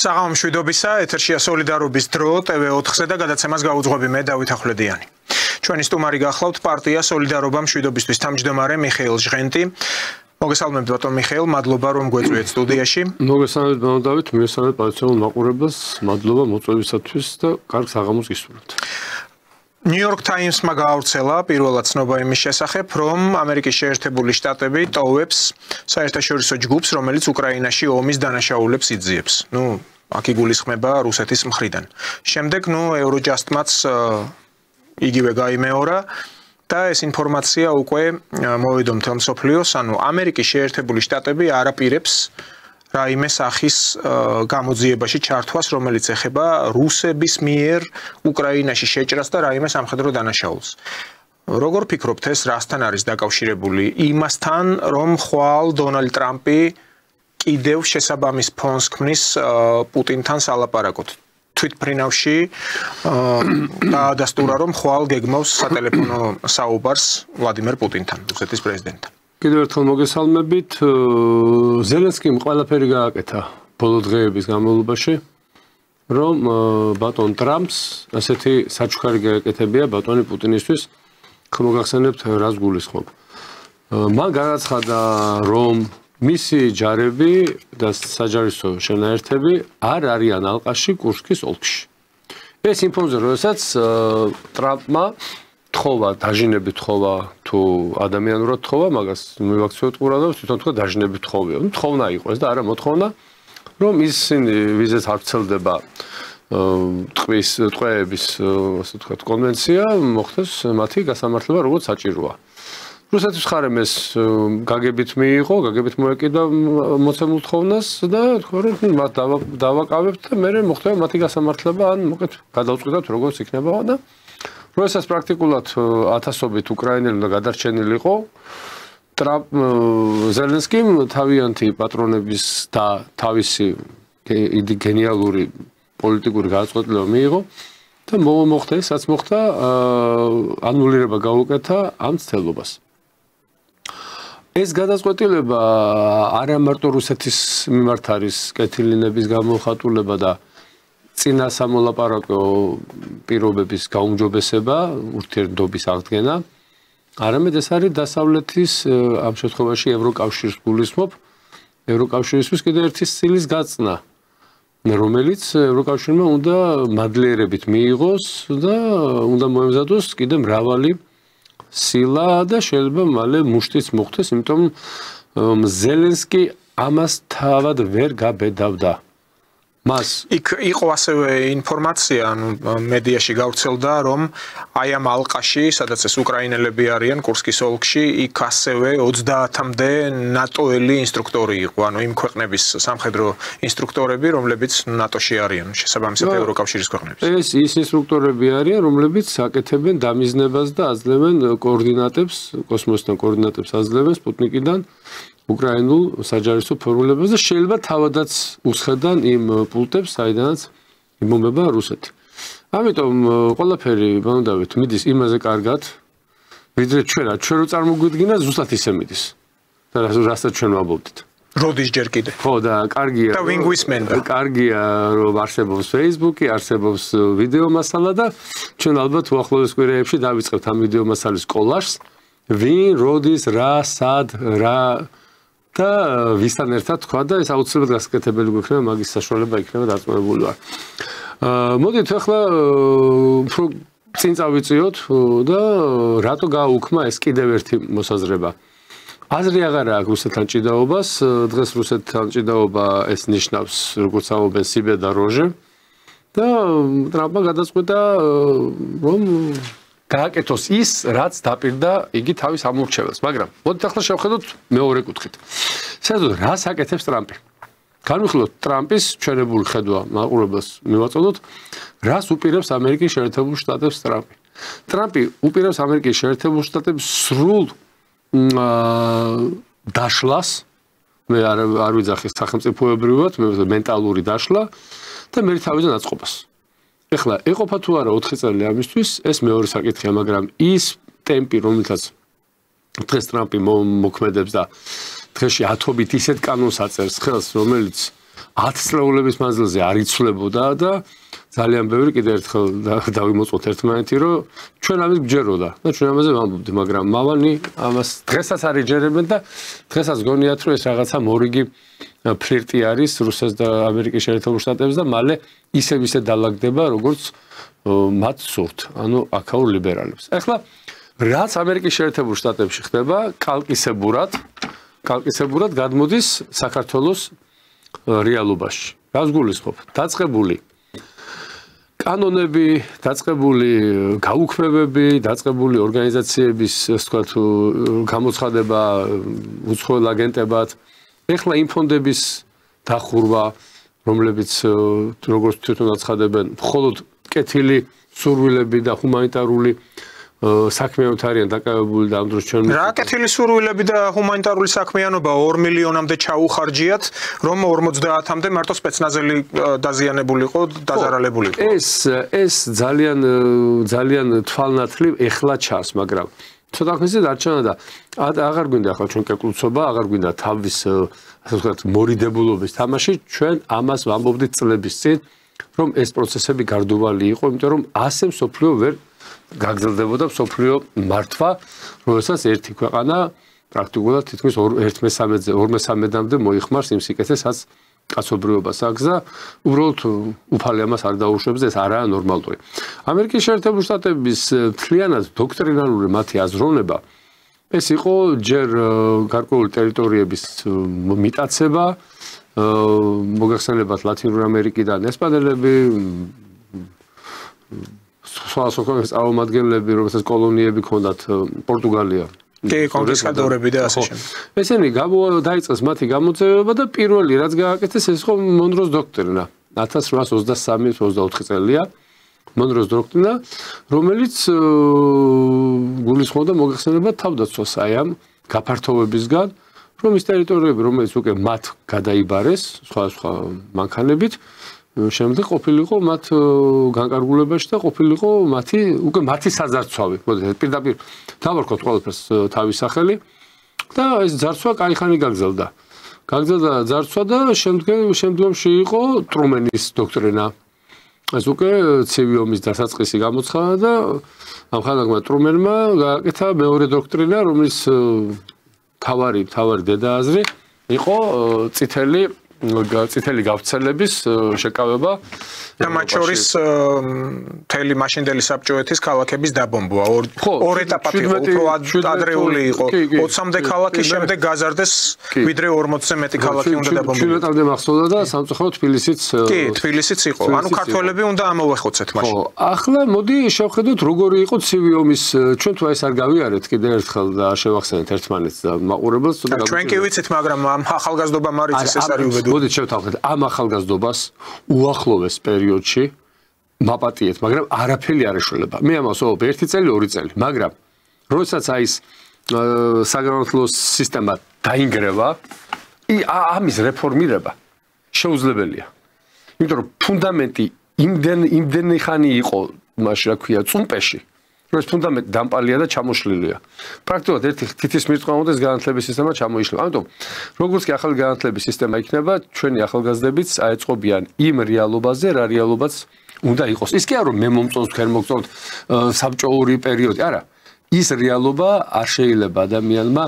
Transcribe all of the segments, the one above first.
საღამო მშვიდობისა, ეთერშია სოლიდარობის დრო TV4-ზე და გადაცემას გაუძღვები მე დავით ახვლედიანი. ჩვენი სტუმარი გახლავთ პარტია სოლიდარობა მშვიდობისთვის თავმჯდომარე მიხეილ ჟღენტი. მოგესალმებთ ბატონ მიხეილ, მადლობა რომ გვეწვიეთ სტუდიაში. მოგესალმებით ბატონ დავით, მიესალმებით პარტიულ მაყურებელს, მადლობა მოწვევისათვის და კარგ საღამოს გისურვებთ. New York Times-მა გაავრცელა პირველად ცნობა იმის შესახებ, რომ ამერიკის შეერთებული შტატები ტოვებს საერთაშორისო ჯგუფს, რომელიც უკრაინაში ომის დანაშაულებს იძიებს. აქ იგულისხმება რუსეთის მხრიდან. შემდეგ, Eurojust-მაც იგივე გაიმეორა და ეს ინფორმაცია უკვე მოვიდა მთელ მსოფლიოს, ამერიკის შეერთებული შტატები არ აპირებს რაიმე სახის გამოძიებაში ჩართვას, რომელიც ეხება რუსების მიერ უკრაინაში შეჭრას და რაიმე სამხედრო დანაშაულს. როგორ ფიქრობთ, ეს რასთან არის დაკავშირებული? იმასთან, რომ ხვალ დონალდ ტრამპი კიდევ შესაბამის ფონს ქმნის პუტინთან სალაპარაკოდ. თვითმფრინავში დაადასტურა, რომ ხვალ გეგმავს სატელეფონო საუბარს ვლადიმერ პუტინთან, რუსეთის პრეზიდენტთან. კიდევ ერთხელ მოგესალმებით. ზელენსკიმ ყველაფერი გააკეთა ბოლო დღეების განმავლობაში, რომ ბატონ ტრამპს ასეთი საჩუქარი გააკეთებია ბატონი პუტინისთვის. მოგახსენებთ რას გულისხმობ. მან განაცხადა, რომ მისი ჯარები და საჯარისო შენაერთები არ არიან ალყაში კურსკის ოლქში. ეს იმ ფონზე, როდესაც ტრამპმა თხოვა, დაჟინებით თხოვა, თუ ადამიანურად თხოვა, მაგას მივაქციოთ ყურადღებას, თვითონ თქვა დაჟინებით თხოვია. თხოვნა იყო ეს და არა მოთხოვნა, რომ ისინი ვიზით არ ვრცელდება ტყვეების, ასე ვთქვათ, კონვენცია, მოხდეს მათი გასამართლება როგორც საჭიროა. რუსეთის მხარემ ეს გაგებით მიიღო, გაგებით მოეკიდა მოცემულ თხოვნას და თქვა, რომ მათ დავაკავებთ და მერე მოხდება მათი გასამართლება, ან მოკეთ გადავწყვიტოთ როგორც იქნება და როდესაც პრაქტიკულად ათასობით უკრაინელი უნდა გადარჩენილიყო, ზელენსკიმ თავიანთი პატრონების და თავისი გენიალური პოლიტიკური გადაწყვეტილება მიიღო და მოხდა ეს, რაც მოხდა, ანულირება გაუკეთა ამ მცდელობას. ეს გადაწყვეტილება არა მარტო რუსეთის მიმართ არის კეთილინების გამოხატულება და წინა სამოლაპარაკო პირობების გაუმჯობესება, ურთიერთობის აღდგენა, არამედ ეს არის დასავლეთის, ამ შემთხვევაში ევროკავშირს გულისხმობ, ევროკავშირისთვის კიდევ ერთი სილის გაწნა, რომელიც ევროკავშირმა უნდა მადლიერებით მიიღოს და უნდა მოემზადოს კიდევ მრავალი სილა და შეიძლება მალე მუშტიც მოხდეს, იმიტომ ზელენსკი ამას თავად ვერ გაბედავდა. მას იქ იყო ასევე ინფორმაცია, მედიაში გავრცელდა, რომ აი ამ ალყაში, სადაც ეს უკრაინელები არიან კურსკის ოლქში, იქ ასევე 30-მდე ნატოელი ინსტრუქტორი იყო, იმ ქვეყნების სამხედრო ინსტრუქტორები, რომლებიც ნატოში არიან, შესაბამისად ევროკავშირის ქვეყნების. ეს ის ინსტრუქტორები არიან, რომლებიც აკეთებენ დამიზნებას და აძლევენ კოორდინატებს, კოსმოსთან კოორდინატებს აძლევენ სპუტნიკიდან უკრაინულ საჯარისო ფორმულებას და შეიძლება თავადაც უსხედან იმ პულტებს, საიდანაც იმომება რუსეთი. ამიტომ ყველაფერი, ბატონ დავით, მიდის იმაზე კარგად, ვიდრე ჩვენ რო წარმოგვიდგინა, ზუსტად ისე მიდის. და რასაც ჩვენ ვამბობთ. როდის ჯერ კიდე. ხო და კარგია. და ვინ გვისმენდა? კარგია, რომ არსებობს Facebook-ი, არსებობს ვიდეო მასალა და ჩვენ ალბათ უახლოეს კვირაებში დავიწყებთ ამ ვიდეო მასალის კოლაჟს. ვინ, როდის, რა, სად, რა და ვისთან ერთად თქვა და ეს აუცილებლად გასაკეთებელი გვექნება, მაგის საშუალება იქნება დაწმებული ვარ. მოდით ახლა წინ წავიწიოთ და რატო გააუქმა ეს კიდევ ერთი მოსაზრება. აზრი აღარ აქვს რუსეთთან ჭიდაობას, დღეს რუსეთთან ჭიდაობა ეს ნიშნავს, როგორც ამბობენ, სიბე და როჟე და ტრამპმა გადაწყვიტა, რომ გააკეთოს ის, რაც დაპირდა იგი თავის ამორჩეველს, მაგრამ მოდით ახლა შევხედოთ მეორე კუთხით. საერთოდ რას აკეთებს ტრამპი? განვიხილოთ ტრამპის ჩვენებული ხედვა მაყურებელს მივაწოდოთ, რას უპირებს ამერიკის შეერთებულ შტატებს ტრამპი. ტრამპი უპირებს ამერიკის შეერთებულ შტატებს სრულ დაშლას, მე არ ვიძახი სახელმწიფოებრივად, მე მენტალური დაშლა და მე თავზე დაწყობას. ეხლა ეყოფა თუ არა 4 წელი ამისთვის, ეს მეორე საკითხია, მაგრამ ის ტემპი, რომელსაც დღეს ტრამპი მოქმედებს და დღეში ათობით ისეთ კანონს აწერს ხელს, რომელიც 10 წლეულების მანძილზე არ იცვლებოდა და ძალიან ბევრი კიდევ ერთხელ დავიმოწმოთ ერთმანეთი, რომ ჩვენ ამის გჯეროდა და ჩვენ ამაზე ვამბობთ, მაგრამ მავანი ამას დღესაც არ იჯერებენ და დღესაც გონიათ, რომ ეს რაღაცა მორიგი ფლირტი არის რუსეთს და ამერიკის შეერთებულ შტატებს და მალე ისე დალაგდება, როგორც მათ სურთ, ანუ აქაურ ლიბერალებს. ახლა რაც ამერიკის შეერთებულ შტატებში ხდება, კალკისებურად გადმოდის საქართველოს რეალობაში. რას გულისხმობ? დაწყებული კანონები, დაწყებული გაუქმებები, დაწყებული ორგანიზაციების, ასე ვთქვათ, გამოცხადება უცხოელ აგენტებად, ეხლა იმ ფონდების დახურვა, რომლებიც როგორც თვითონ აცხადებენ, მხოლოდ კეთილი სურვილები და ჰუმანიტარული საქმეებით არიან დაკავებული და ამ დროს ჩვენ რა კეთილი სურვილები და ჰუმანიტარული საქმიანობა 2 მილიონამდე ჩაუხარჯიათ, რომ 50-მდე მარტო სპეცნაზელი დაზიანებული იყო, დაზარალებული იყო. ეს ძალიან თვალნათლივ ეხლა ჩანს, მაგრამ ცოტა ხნის წინ არ ჩანა და აღარ გვინდა ახლა ჩვენ კეკლუცობა, აღარ გვინდა თავის ასე ვთქვათ მორიდებულობის თამაში, ჩვენ ამას ვამბობდით წლების წინ, რომ ეს პროცესები გარდუვალი იყო, იმიტომ რომ ასე მსოფლიო ვერ გაგრძელდებოდა მსოფლიო მართვა, როდესაც ერთი ქვეყანა პრაქტიკულად თითქმის 1/3-მდე მოიხმარს იმ სიკეთეს, რაც კაცობრიობას აქვს და უბრალოდ უფალი ამას არ დაუშვებს და ეს არაა ნორმალური. ამერიკის შეერთებულ შტატების მთლიანად დოქტრინალური მათი აზროვნება ეს იყო ჯერ გარკვეული ტერიტორიების მიტაცება, მოგახსენებათ ლათინური ამერიკიდან ესპანელები, სხვა წარმომადგენლები, რომელსაც კოლონიები ჰქონდათ პორტუგალია. კი, კონფისკადორები და ასე შემდეგ. ესენი დაიწყეს მათი გამოძევება და პირველი რაც გააკეთეს ეს იყო მონროს დოქტრინა. 1823-24 წელია მონროს დოქტრინა, რომელიც გულისხმობდა მოგახსენებათ თავდაცვას აი ამ გაფართოვებისგან, რომ ის ტერიტორიები, რომელიც უკვე მათ გადაიბარეს სხვა მანქანებით, შემდეგ ყოფილიყო მათ განკარგულებაში და ყოფილიყო მათი საძარცვავი. მოდით პირდაპირ დავარქოთ ყველაფერს თავის სახელი და ეს ძარცვა კაი ხანი გაგრძელდა. გაგრძელდა ძარცვა და შემდგომში იყო ტრუმენის დოქტრინა. ეს უკვე ცივი ომის დასაწყისი გამოცხადა და ამხანაგმა ტრუმენმა გააკეთა მეორე დოქტრინა, რომლის თავარი დედააზრი იყო წითელი გავრცელების შეკავება და მათ შორის მთელი მაშინდელი საბჭოეთის ქალაქების დაბომბვა. ორ ეტაპად იყო, უფრო ადრეული იყო. 20-მდე ქალაქის შემდეგ გაზარდეს, ვიდრე 40-ზე მეტი ქალაქი უნდა დაბომბվოს. 17-მდე მახსოვდა და სამწუხაროდ თბილისიც იყო. ანუ ქართველები უნდა ამოვეხოცეთ მაშინ. ხო, ახლა მოდი შევხედოთ როგორი იყო ცივი ომის, ჩვენ თუ ეს არ გავიარეთ კიდევ ერთხელ და შევახსენეთ ერთმანეთს და მაყურებელს. ჩვენ კი ვიცით, მაგრამ ამ ახალგაზრდობამ არ იცის ეს არის უბედური. მოდით შევთავაზოთ ამ ახალგაზრდობას უახლოვეს პერიოდში მაპატიეთ, მაგრამ არაფერი არ ეშველება. მე ამას ვამბობ 1 წელი, 2 წელი, მაგრამ როდესაც აი ეს საგანმანათლებლო სისტემა დაინგრევა, ამის რეფორმირება შეუძლებელია. იმიტომ რომ ფუნდამენტი იმდენი ხანი იყო, მაშინ რა ქვია, წუმპეში, რომ ეს ფუნდამენტი დამპალია და ჩამოშლილია. პრაქტიკულად ერთი თითის მირწყვეობდეს განათლების სისტემა ჩამოიშლება. ამიტომ როგორც კი ახალი განათლების სისტემა იქნება, ჩვენი ახალგაზრდებიც აეწყობიან იმ რეალობაზე, რა რეალობაც უნდა იყოს. ის კი არა რომ მე მომწონს თქვენ მოგწონთ საბჭოური პერიოდი, არა. ის რეალობა არ შეიძლება ადამიანმა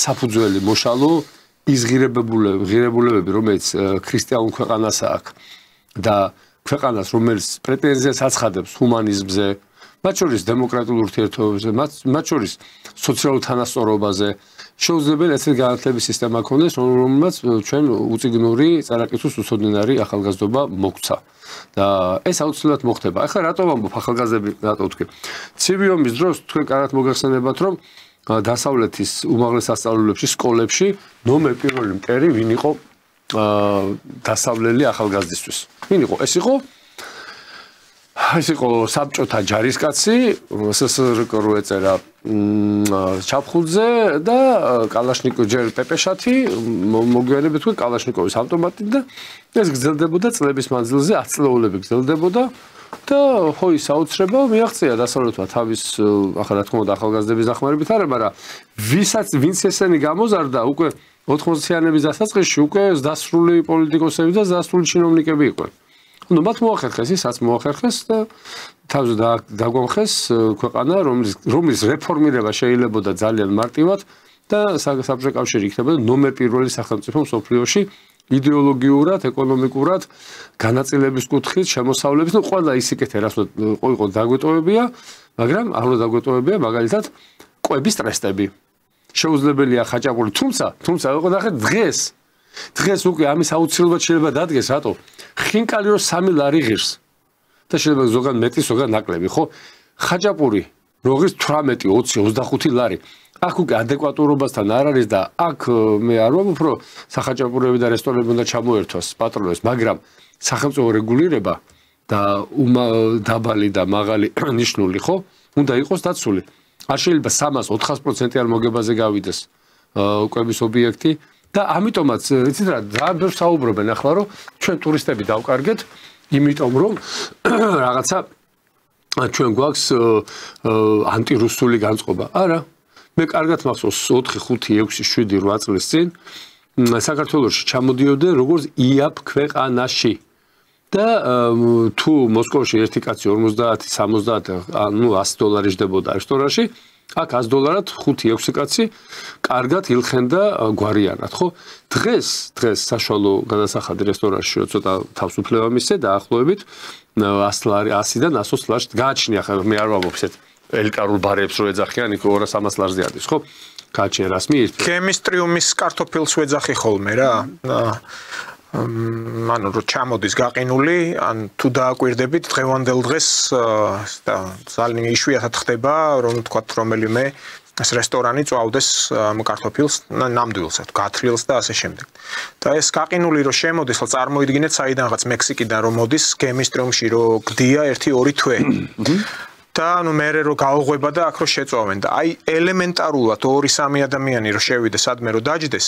საფუძველი მოშალო ის ღირებულებები, რომელიც ქრისტიანულ ქვეყანას აქვს და ქვეყანას, რომელიც პრეტენზიას აცხადებს ჰუმანიზმზე, მათ შორის დემოკრატიულ ურთიერთობებზე, მათ შორის სოციალურ თანასწორობაზე, შეუძლებელი ესეთი განათლების სისტემა ქონდეს, რომელმაც ჩვენ უწიგნური წარაკითხვის უცოდინარი ახალგაზრდობა მოგვცა. და ეს აუცილებლად მოხდება. ახლა რატო ვამბობ ახალგაზრდები, რატო ვთქვი? ცივი ომის დროს თქვენ კარგად მოგახსენებათ, რომ დასავლეთის უმაღლეს სასწავლებლებში, სკოლებში ნომერ პირველი მტერი ვინ იყო დასავლელი ახალგაზრდისთვის? ვინ იყო? ეს იყო საბჭოთა ჯარისკაცი, SSR-ს რო ეწერა ჩაფხუძე და კალაშნიკოვი ჯერ პეპეშათი, მოგვიანებით უკვე კალაშნიკოვის ავტომატი და ეს გრძელდებოდა წლების მანძილზე, 10 წლეულები გრძელდებოდა და ხო ის აუცრება მიაღწია დასავლეთმა თავის ახლა რა თქმა უნდა ახალგაზრდების დახმარებით არა, მაგრამ ვინც ესენი გამოზარდა უკვე 80-იანების დასაწყისში უკვე დასრული პოლიტიკოსები და დასრული ჩინოვნიკები იყვნენ. Ну, მათ მოახერხეს, ისაც მოახერხეს და თავზე დაგვამხეს ქვეყანა, რომლის რეფორმირება შეიძლებოდა ძალიან მარტივად და საბჭოთა კავშირი იქნებოდა ნომერ პირველი სახელმწიფო მსოფლიოში იდეოლოგიურად, ეკონომიკურად, განაწილების კუთხით, შემოსავლების, ну, ყველა ისიკეთე, რაც იყო დაგვეტოვებია, მაგრამ არ უნდა დაგვეტოვებია, მაგალითად, კვების ტრესტები. შეუძლებელია ხაჭაპური, თუმცა იყო ნახეთ დღეს უკვე ამის აუცილებლად შეიძლება დადგეს, რატო? ხინკალი რო 3 ლარი ღირს და შეიძლება ზოგადად მეტი, ზოგადად ნაკლები, ხო? ხაჭაპური როგის 18, 20, 25 ლარი. აქ უკვე ადეკვატურობასთან არ არის და აქ მე არ ვამბობ, რომ სახაჭაპურები და რესტორნები უნდა ჩამოერთვას პატრონებს, მაგრამ სახელმწიფო რეგულირება და დაბალი და მაღალი ნიშნული, ხო? უნდა იყოს დაცული. არ შეიძლება 300-400%-იან მოგებაზე გავიდეს კვების ობიექტი და ამიტომაც იცით რა, ძალიან ბევრს საუბრობენ ახლა, რომ ჩვენ ტურისტები დავკარგეთ, იმიტომ რომ რაღაცა ჩვენ გვაქვს ანტირუსული განწყობა. არა, მე კარგად მახსოვს 4, 5, 6, 7, 8 წლის წინ საქართველოში ჩამოდიოდნენ როგორც იაპ ქვეყანაში. და თუ მოსკოვში ერთი კაცი 50-60, ну $100 ჯდებოდა რესტორანში, აქ $100-ად 5-6 კაცი კარგად ილხენდა გვარიანად, ხო? დღეს საშუალო განასახადი რესტორანში რო ცოტა თავისუფლება მისცე დაახლოებით 100-დან 120 ლარს გააჩნია, ხა მე არ ვამბობ ესეთ ელიტარულ ბარებს რო ეძახიან, იქ 200-300 ლარზე არის, ხო? გააჩნია რას მიირთ. ქემისტრიუმის კარტოფილს ვეძახი ხოლმე რა. ანუ რო ჩამოდის გაყინული, ან თუ დააკვირდებით დღევანდელ დღეს და ძალიან იშვიათად ხდება, რომ თქვათ რომელიმე ეს რესტორანი წვავდეს კარტოფილს, ნამდვილს, გათრილს და ასე შემდეგ. და ეს გაყინული რო შემოდის, წარმოიდგინეთ საიდანღაც მექსიკიდან რომ მოდის ქემისტრიუმში რო გდია 1-2 თვე. და ანუ მე რო გაუღვება და აქ რო შეწვავენ და აი ელემენტარულად 2-3 ადამიანი რო შევიდეს ადმე რო დაჯდეს.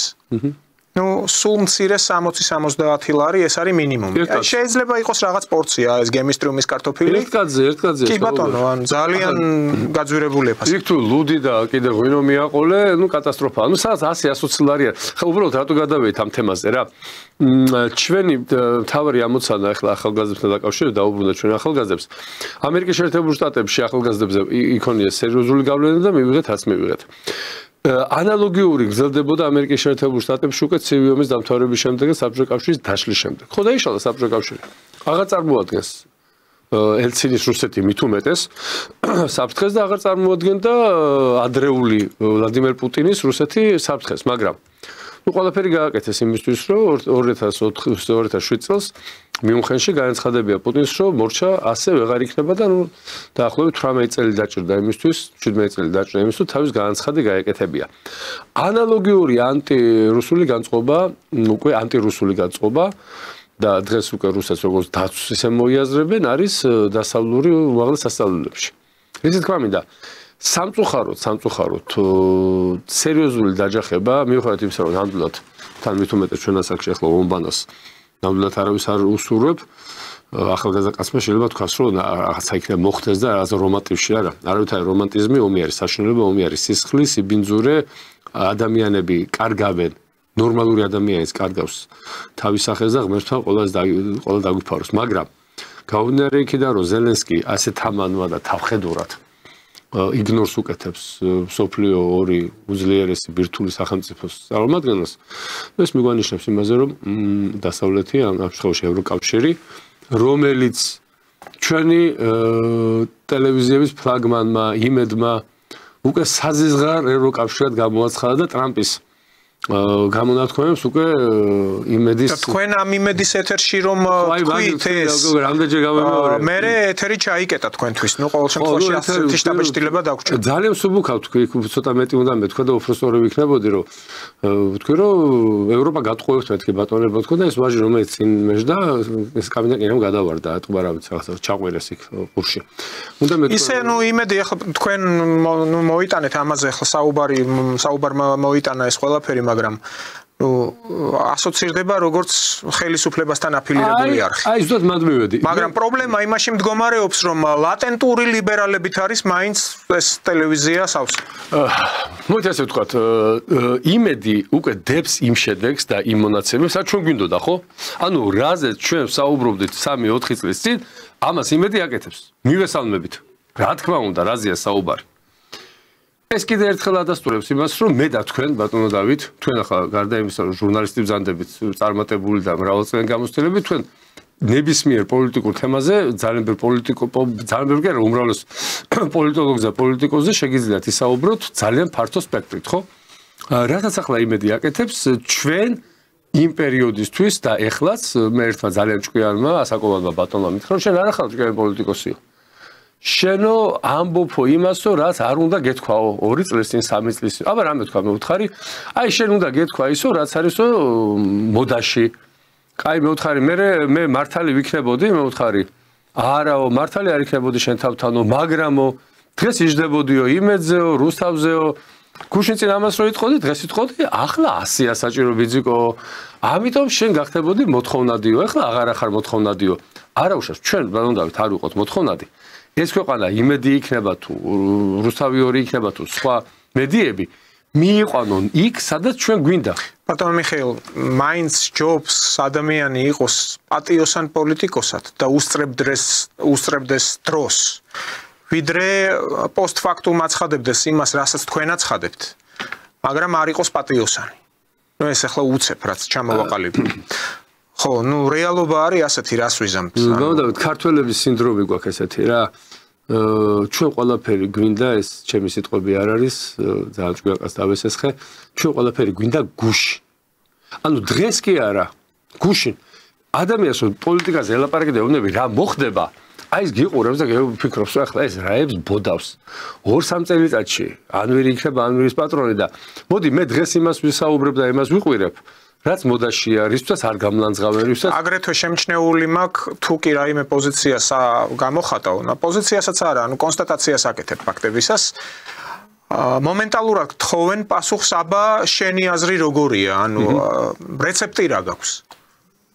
Ну, სულ მცირე 60-70 ლარი ეს არის მინიმუმი. შეიძლება იყოს რაღაც პორცია, ეს გემისტრიუმის კარტოფილი. ერთ კაცზე. კი ბატონო, ან ძალიან გაძვირებული ფასი. იქ თუ ლუდი და კიდე ღვინო მიაყოლე, ну კატასტროფაა. ну სადაც 100-120 ლარია. ხა უბრალოდ რატო გადავედით ამ თემაზე რა? ჩვენი თავარი ამოცანა ახლა ახალგაზრდებთან დაკავშირებით დაუბრუნდა ჩვენ ახალგაზრდებს. ამერიკის შეერთებულ შტატებში ახალგაზრდებზე იქონია სერიოზული გავლენა და მივიღეთ რაც მივიღეთ. ანალოგიური გრძელდებოდა ამერიკის შეერთებულ შტატებში უკვე ცივი ომის დამთავრების შემდეგ და საბჭოთა კავშირის დაშლის შემდეგ. ხო დაიშალა საბჭოთა კავშირი. აღარ წარმოადგენს ელცინის რუსეთი მით უმეტეს საფრთხეს და აღარ წარმოადგენდა ადრეული ვლადიმერ პუტინის რუსეთი საფრთხეს, მაგრამ ну ყველაფერი გააკეთეს იმისთვის, რომ 2007 წელს მიუნხენში განაცხადებია პუტინს, რომ მორჩა ასე ვეღარ იქნება და ну დაახლოებით 18 წელი დაჭირდა იმისთვის, 17 წელი დაჭირდა იმისთვის, თავის განაცხადი გაეკეთებია. ანალოგიური ანტირუსული განწყობა, უკვე ანტირუსული განწყობა და დღეს უკვე რუსეთს როგორც დაცვის ისე მოიაზრებენ, არის დასავლური უმაღლეს სასწავლებლებში. ისე თქვა მინდა სამწუხაროდ სერიოზული დაჯახება მიუხედავად იმისა, რომ ნამდვილად თან მით უმეტეს ჩვენ ასაკში ახლა ომბანას ნამდვილად არავის არ უსურვებ, ახალგაზრდა კაცმა შეიძლება თქვას, რომ რაღაცა იქნება მოხდეს და რაღაცა რომანტიზმი არა. არავითარი რომანტიზმი ომი არის, საშინელება ომი არის, სისხლი, სიბინძურე, ადამიანები კარგავენ, ნორმალური ადამიანის კარგავს თავის სახეს და ღმერთთან ყველა დაგვიფაროს, მაგრამ გაუნარი იქიდან რომ ზელენსკი ასე თამანვა და თავხედურად იგნორს უკეთებს სოფლიო ორი უძლიერესი ბირთვული სახელმწიფოს წარმომადგენლს, ეს მიგვანიშნებს იმაზე, რომ დასავლეთი ამ შემთხვევაში ევროკავშირი, რომელიც ჩვენი ტელევიზიების ფლაგმანმა, იმედმა უკვე საზიზღარ ევროკავშირად გამოაცხადა და ტრამპის გამონათქვამებს უკვე იმედის თქვენ ამ იმედის ეთერში რომ თქვით ეს რამდენჯერ გამომეორე მე ეთერი ჩაიკეტა თქვენთვის ნუ ყოველ შემთხვევაში ასეთი შტაბ-შტილება დაგვრჩა ძალიან მსუბუქავ თქვი ცოტა მეტი უნდა მეთქვა და უფროსწორი ვიქნებოდი რომ ვთქვი რომ ევროპა გატყუებს მეთქი ბატონებო თქო და ეს ვაჟი რომელიც წინ მეжда ეს კაბინეტი რომ გადავარდა ატყვა რა ვიცი რაღაცა ჩაყვერეს იქ ყურში უნდა მეთქვა ისე ნუ იმედი ახლა თქვენ ნუ მოიტანეთ ამაზე ახლა საუბარ მოიტანა ეს ყველაფერი მაგრამ ასოცირდება როგორც ხელისუფლებასთან აფილირებული არხი. აი ზუსტად მათ მივედი. მაგრამ პრობლემა იმაში მდგომარეობს, რომ ლატენტური ლიბერალებით არის მაინც ეს ტელევიზია სავსე. მოდი ასე ვთქვათ, იმედი უკვე დებს იმ შედეგს და იმ მონაცემებს, რაც ჩვენ გვინდოდა, ხო? ანუ რაზეც ჩვენ საუბრობდით 3-4 წლის წინ, ამას იმედი აკეთებს. მივესალმებით. რა თქმა უნდა, რაზეა საუბარი. ეს კიდე ერთხელ ადასტურებს იმას, რომ მე და თქვენ, ბატონო დავით, თქვენ ახლა გარდა იმისა, რომ ჟურნალისტი ბრძანდებით, წარმატებული და მრავალწლიანი გამოცდილებით, თქვენ ნებისმიერ პოლიტიკურ თემაზე ძალიან ბევრი კი არა, უმრავლეს პოლიტოლოგზე და პოლიტიკოსზე შეგიძლიათ ისაუბროთ ძალიან ფართო სპექტრით, ხო? რადგან ახლა იმედი აკეთებს ჩვენ იმ პერიოდისთვის და ეხლაც მე ერთმა ძალიან ჭკვიანმა ასაკოვანმა ბატონმა მითხრა, შენ არ ახალ ჭკვიანი პოლიტიკოსიო. შენო ამბობო იმასო, რაც არ უნდა გეთქვაო 2 წლის წინ, 3 წლის წინ. აბა რა მეთქვა, მე ვთხარი, აი შენ უნდა გეთქვა ისო, რაც არისო მოდაში. კაი, მე ვთხარი, მე მართალი ვიქნებოდი, მე ვთხარი. არაო, მართალი არ იქნებოდი შენ თავთანო, მაგრამო დღეს იждდებოდიო იმედზეო, რუსთავზეო. გუშინ წინ ამას რო იტყოდი, დღეს იტყოდი, ახლა 100-ია საჭირო ბიძიკო. ამიტომ შენ გახდებოდი მოთხოვნადიო, ახლა აღარ ახარ მოთხოვნადიო. არა უშავს, ჩვენ ბატონდავით არ ვიყოთ მოთხოვნადი. ეს ქვეყანა იმედი იქნება თუ რუსთავი 2 იქნება თუ სხვა მედიები მიიყვანონ იქ სადაც ჩვენ გვინდა. ბატონო მიხეილ, მაინც ჯობს ადამიანი იყოს პატიოსან პოლიტიკოსად და უსწრებდეს დროს. ვიდრე პოსტფაქტუმ აცხადებდეს იმას, რასაც თქვენ აცხადებთ, მაგრამ არ იყოს პატიოსანი. ეს ახლა უცებ რაც ჩამოვაყალიბე. ხო, რეალობა არის ასეთი, რას ვიზამთ. ბატონო, ქართველების სინდრომი გვაქვს ესეთი რა. ჩვენ ყველაფერი გვინდა, ეს ჩემი სიტყვები არ არის, ძალიან ჭკვიანკაც დავესესხე. ჩვენ ყველაფერი გვინდა გუში. ანუ დღეს კი არა, გუშინ. ადამიანს რომ პოლიტიკაზე ელაპარაკება, უნები რა მოხდება? აი ეს გიყურებს და გიფიქრობს, ახლა ეს რაებს ბოდავს. 2-3 წელიწადში ანვერი იქნება ანვერის პატრონი და მოდი მე დღეს იმას ვისაუბრებ და იმას ვიყვირებ. რაც მოდაშია, რისთვისაც არ გამლანძღავენ, რისთვისაც აგრეთვე შემჩნეული მაქვს, თუ კი რაიმე პოზიციას გამოხატავ, პოზიციასაც არა, კონსტატაციას აკეთებ ფაქტებისას. მომენტალურად თხოვენ პასუხს, აბა შენი აზრი როგორია, რეცეპტი რა გაქვს.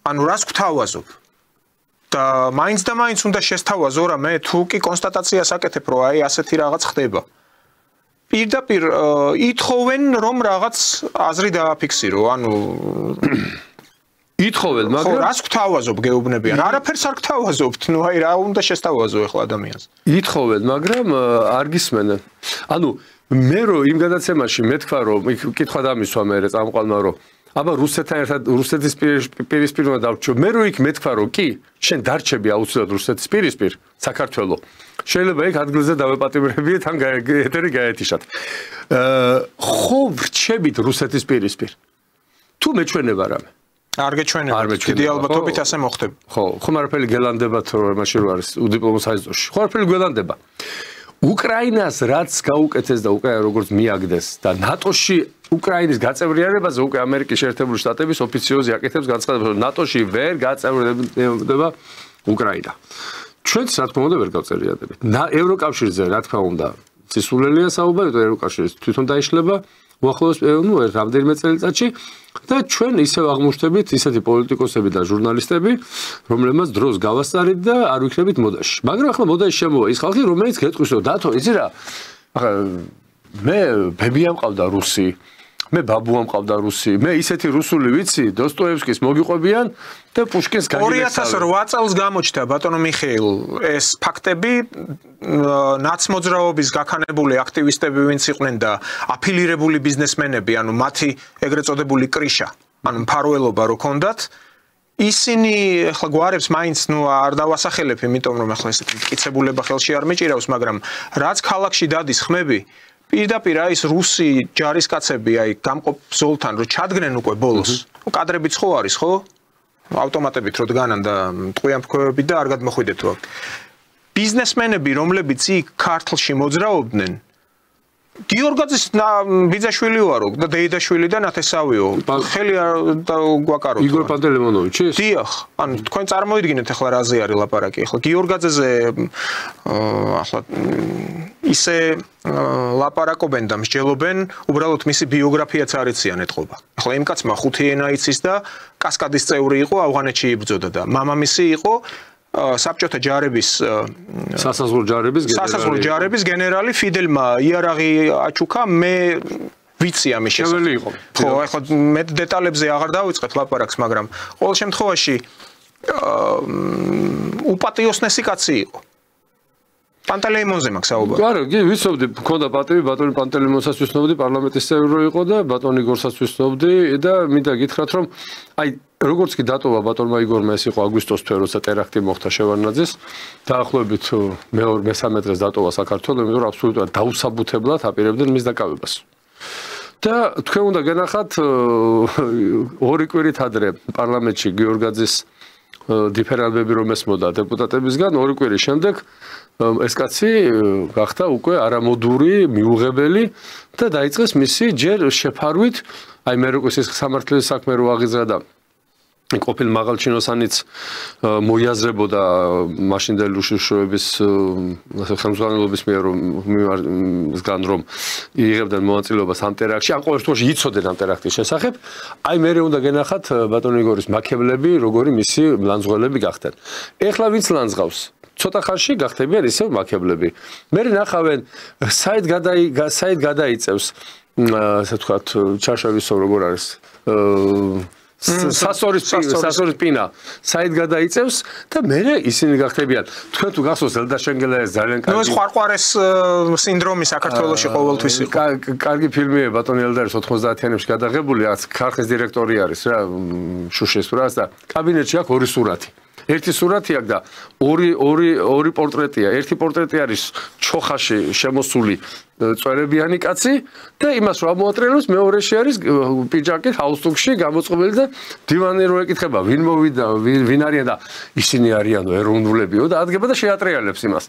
რას გვთავაზობ? და მაინც და მაინც უნდა შესთავაზო რა მე, თუ კი კონსტატაციას აკეთებ, რომ აი ასეთი რაღაც ხდება. პირდაპირ ითხოვენ რომ რაღაც აზრი დააფიქსირო, ითხოვენ, მაგრამ რას გვთავაზობ გეუბნებიან? არაფერს არ გვთავაზობთ, აი რა უნდა შესთავაზო ახლა ადამიანს. ითხოვენ, მაგრამ არ გისმენენ. მე რო იმ გადაცემაში მეთქვა რომ კითხვა დამისვა მე წამყვანმა რომ აბა რუსეთთან ერთად რუსეთის პირისპირმა დავრჩო. მე რო იქ მეთქვა რომ კი, შენ დარჩები აუცილებლად რუსეთის პირისპირ, საქართველოს. შეიძლება იქ ადგილზე დავეპატიმრებიეთ ან ეთერი გაეთიშათ. ხო ვრჩებით რუსეთის პირისპირ. თუ მეჩვენება რამე. არ გეჩვენებათ. დიდი ალბათობით ასე მოხდება. ხო, ხომ არაფერი გელანდებათ რომ მაშინ რო არის უდიპლომო საიტში. ხო არაფერი გელანდება. უკრაინას რაც გაუკეთეს და უკრაინა როგორც მიაგდეს და ნატოში უკრაინის გაწევრიანებაზე უკვე ამერიკის შეერთებული შტატების ოფიციოზი აკეთებს განცხადებას რომ ნატოში ვერ გაწევრდება უკრაინა. ჩვენც რა თქმა უნდა ვერ გავწერიადებით. ევროკავშირზე რა თქმა უნდა სისულელია საუბარი, ევროკავშირი თვითონ დაიშლება უახლოეს რამდენიმე წელიწადში და ჩვენ ისევ აღმოჩნდებით ისეთი პოლიტიკოსები და ჟურნალისტები, რომლებმაც დროს გავასწარით და არ ვიქნებით მოდაში. მაგრამ ახლა მოდაში შემოვა ის ხალხი, რომელიც გეტყვის რომ დათო, იცი რა, ახლა მე ბებია მყავდა რუსი, მე ბაბუა მყავდა რუსი, მე ისეთი რუსული ვიცი, დოსტოევსკის მოგიყვებიან და პუშკინს გაგიგესავენ. 2008 წელს გამოჩნდა ბატონო მიხეილ ეს ფაქტები ნაცმოძრაობის გაქანებული აქტივისტები ვინც იყვნენ და აფილირებული ბიზნესმენები, მათი ეგრეთ წოდებული კრიშა, მფარველობა რო ქონდათ, ისინი ახლა გვარებს მაინც არ დავასახელებ, იმიტომ რომ ახლა ესეთი მტკიცებულება ხელში არ მიჭირავს, მაგრამ რაც ქალაქში დადის ხმები პირდაპირ ის რუსი ჯარისკაცები გამყოფ ზოლთან რო ჩადგნენ უკვე ბოლოს. კადრებიც ხო არის, ხო? ავტომატებით რო დგანან და ტყვიამფრქვევები და არ გადმოხვიდეთ რო. ბიზნესმენები, რომლებიც იქ ქართლში მოძრაობდნენ, გიორგაძის ბიძაშვილი ვარო და დეიდაშვილი და ნათესავიო. ხელი გვაკაროთ. იგორ პანტელეიმონოვიჩის? დიახ, თქვენ წარმოიდგინეთ ახლა რაზე არის ლაპარაკი. ახლა გიორგაძეზე ახლა ისე ლაპარაკობენ და მსჯელობენ, უბრალოდ მისი ბიოგრაფიაც არ იციან ეთყობა. ახლა იმ კაცმა 5 ენა იცის და კასკადის წევრი იყო, ავღანეთში იბრძოდა და მამამისი იყო საბჭოთა ჯარების სასაზღვრო ჯარების გენერალი ფიდელმა იარაღი აჩუქა მე ვიცი ამის შესახებ. ხო, ახლა მე დეტალებზე აღარ დავიწყებ ლაპარაკს, მაგრამ ყოველ შემთხვევაში უპატიოსნესი კაცი იყო. პანტელეიმონზე მაქვს საუბარი. არა, ვიცნობდი, მქონდა პატივი ბატონი პანტელეიმონსაც ვიცნობდი, პარლამენტის წევრი იყო და ბატონი იგორსაც ვიცნობდი და მინდა გითხრათ, რომ აი როგორც კი დატოვა ბატონმა იგორმა ეს იყო აგვისტოს თვე, როცა ტერაქტი მოხდა შევარდნაძეს, დაახლოებით მე-13 დღეს დატოვა საქართველოს, იმიტომ რომ აბსოლუტურად დაუსაბუთებლად აპირებდნენ მის დაკავებას. და თქვენ უნდა გენახათ ორი კვირით ადრე პარლამენტში გიორგაძის დიფერანტები რომ ესმოდა დეპუტატებისგან, ორი კვირის შემდეგ ეს კაცი გახდა უკვე არამოდური, მიუღებელი და დაიწყეს მისი ჯერ შეფარვით, აი მე როგორც ეს სამართლის საქმე რო აღიძრა და ყოფილ მაღალჩინოსანიც მოიაზრებოდა მაშინდელი რუსიშოების ხელმძღვანელობის მიერ რომ იღებდნენ მონაწილეობას ამ ტერაქტში, ან ყოველ შემთხვევაში იცოდნენ ამ ტერაქტის შესახებ, აი მე უნდა გენახათ ბატონ იგორის მაქებლები, როგორი მისი ლანძღველები გახდნენ. ეხლა ვინც ლანძღავს? ცოტა ხანში გახდებიან ისევ მაქებლები. მე ნახავენ საით გადაიწევს ასე ვთქვათ ჩაშავისო როგორ არის სასორის პინა საით გადაიწევს და მე ისინი გახდებიან. თქვენ თუ გახსოვს ზელდა შენგელაიას ძალიან კარგი. ნუ ეს ყვარყვარეს სინდრომი საქართველოში ყოველთვის იყო. კარგი ფილმია ბატონი ელდარის 90-იანებში გადაღებული, რაც ქარხნის დირექტორი არის რა შუშის რას და კაბინეტში აქვს ორი სურათი. ერთი სურათი აქვს და ორი პორტრეტია. ერთი პორტრეტი არის ჩოხაში შემოსული წვერებიანი კაცი და იმას რომ ამოატრიალებს, მეორეში არის პიჯაკი ჰაუსტუქში გამოწყობილი და დივანი რო ეკითხება, ვინ მოვიდა, ვინ არიან და ისინი არიანო ეროვნულებიო და ადგება და შეატრიალებს იმას.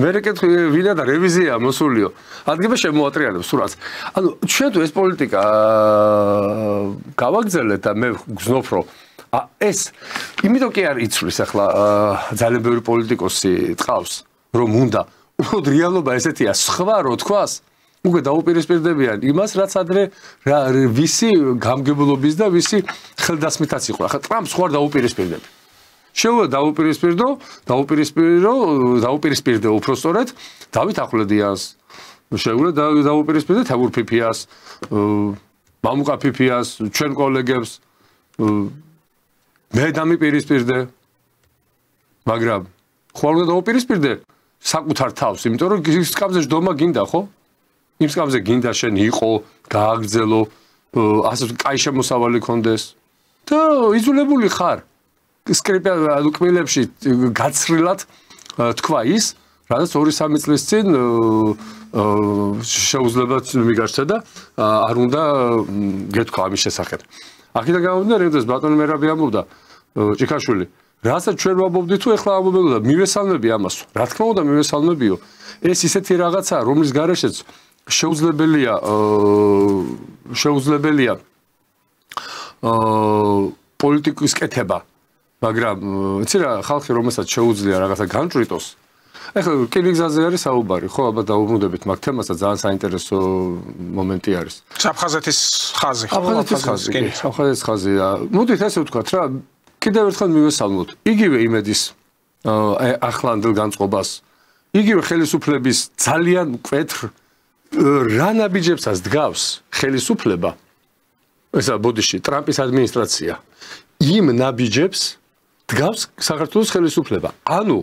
მე ეკითხი ვინა და რევიზია მოსულიო. ადგება შემოატრიალებს სურათს. ანუ ჩვენ თუ ეს პოლიტიკა გავაგზავნეთ და მე გზნობ რომ ეს იმიტომ კი არ იცვლის ახლა ძალიან ბევრი პოლიტიკოსი ტყავს რომ უნდა უბრალოდ რეალობა ესეთია სხვა რო თქვას უკვე დაუპირისპირდებიან იმას რაც ადრე ვისი გამგებლობის და ვისი ხელდასმითაც იყო ახლა ტრამპს ხوار დაუპირისპირდები შეუძლია დაუპირისპირდე უпростоრად დავით ახვლედიანს შეუძლია დაუპირისპირდე თემურ ფიფიას მამუკა ფიფიას ჩვენ კოლეგებს მე დამიპირისპირდე მაგრამ ხوار უნდა დაუპირისპირდე საკუთარ თავს იმიტომ რომ ის სკამზე ჯდომა გინდა ხო იმ სკამზე გინდა შენ იყო გააგრძელო ასე კაი შემოსავალი კონდეს და იზოლებული ხარ კმილებში გაცრილად თქვა ის რადგან 2-3 წლის წინ შეუძლება მიგარჩა და არ უნდა გეთქვა ამის შესახებ აქედან გამომდინარე რომ ბატონი მერაბი ამბობდა ჭიქაშვილი რასაც ჩვენ ვამბობდით თუ ეხლა ამბობენ და მივესალმები ამას რა თქმა უნდა მივესალმებიო ეს ისეთი რაღაცაა რომლის გარეშეც შეუძლებელია პოლიტიკის კეთება მაგრამ იცი რა ხალხი რომელსაც შეუძლია რაღაცა განჭრიტოს ეხლა კილიგზაზე არის საუბარი ხო ალბათ დაუბრუნდებით მაგ თემასაც ძალიან საინტერესო მომენტი არის საფხაზეთის ხაზი საფხაზეთის ხაზი მოდით ესე ვთქვათ რა კიდევ ერთხელ მივესალმოთ იგივე იმედის ახლანდელ განწყობას იგივე ხელისუფლების ძალიან მკვეთრ რა ნაბიჯებსაც დგავს ხელისუფლება ესა ბოდიში ტრამპის ადმინისტრაცია იმ ნაბიჯებს დგავს საქართველოს ხელისუფლება ანუ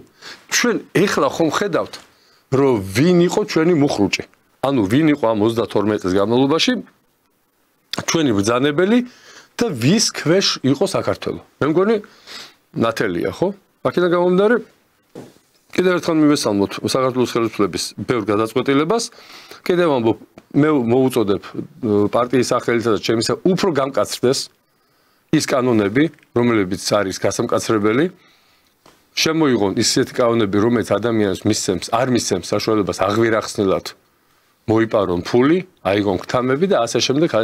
ჩვენ ეხლა ხომ ხედავთ რომ ვინ იყო ჩვენი მუხრუჭი ანუ ვინ იყო ამ 32 წლის განმავლობაში ჩვენი ბრძანებელი და ვის ქვეშ იყო საქართველო მე მგონი ნათელია ხო აქედან გამომდინარე კიდევ ერთხელ მივესალმოთ საქართველოს ხელისუფლების ბევრ გადაწყვეტილებას კიდევ ამბობ მე მოუწოდებ პარტიის სახელითაც ჩემისა უფრო გამკაცრდეს ის კანონები რომლებიც არის გასამკაცრებელი შემოიღონ ისეთი კანონები რომელიც ადამიანს არ მისცემს საშუალებას აღვირახსნილად მოიპარონ ფული აიგონ ქთამები და ასე შემდეგ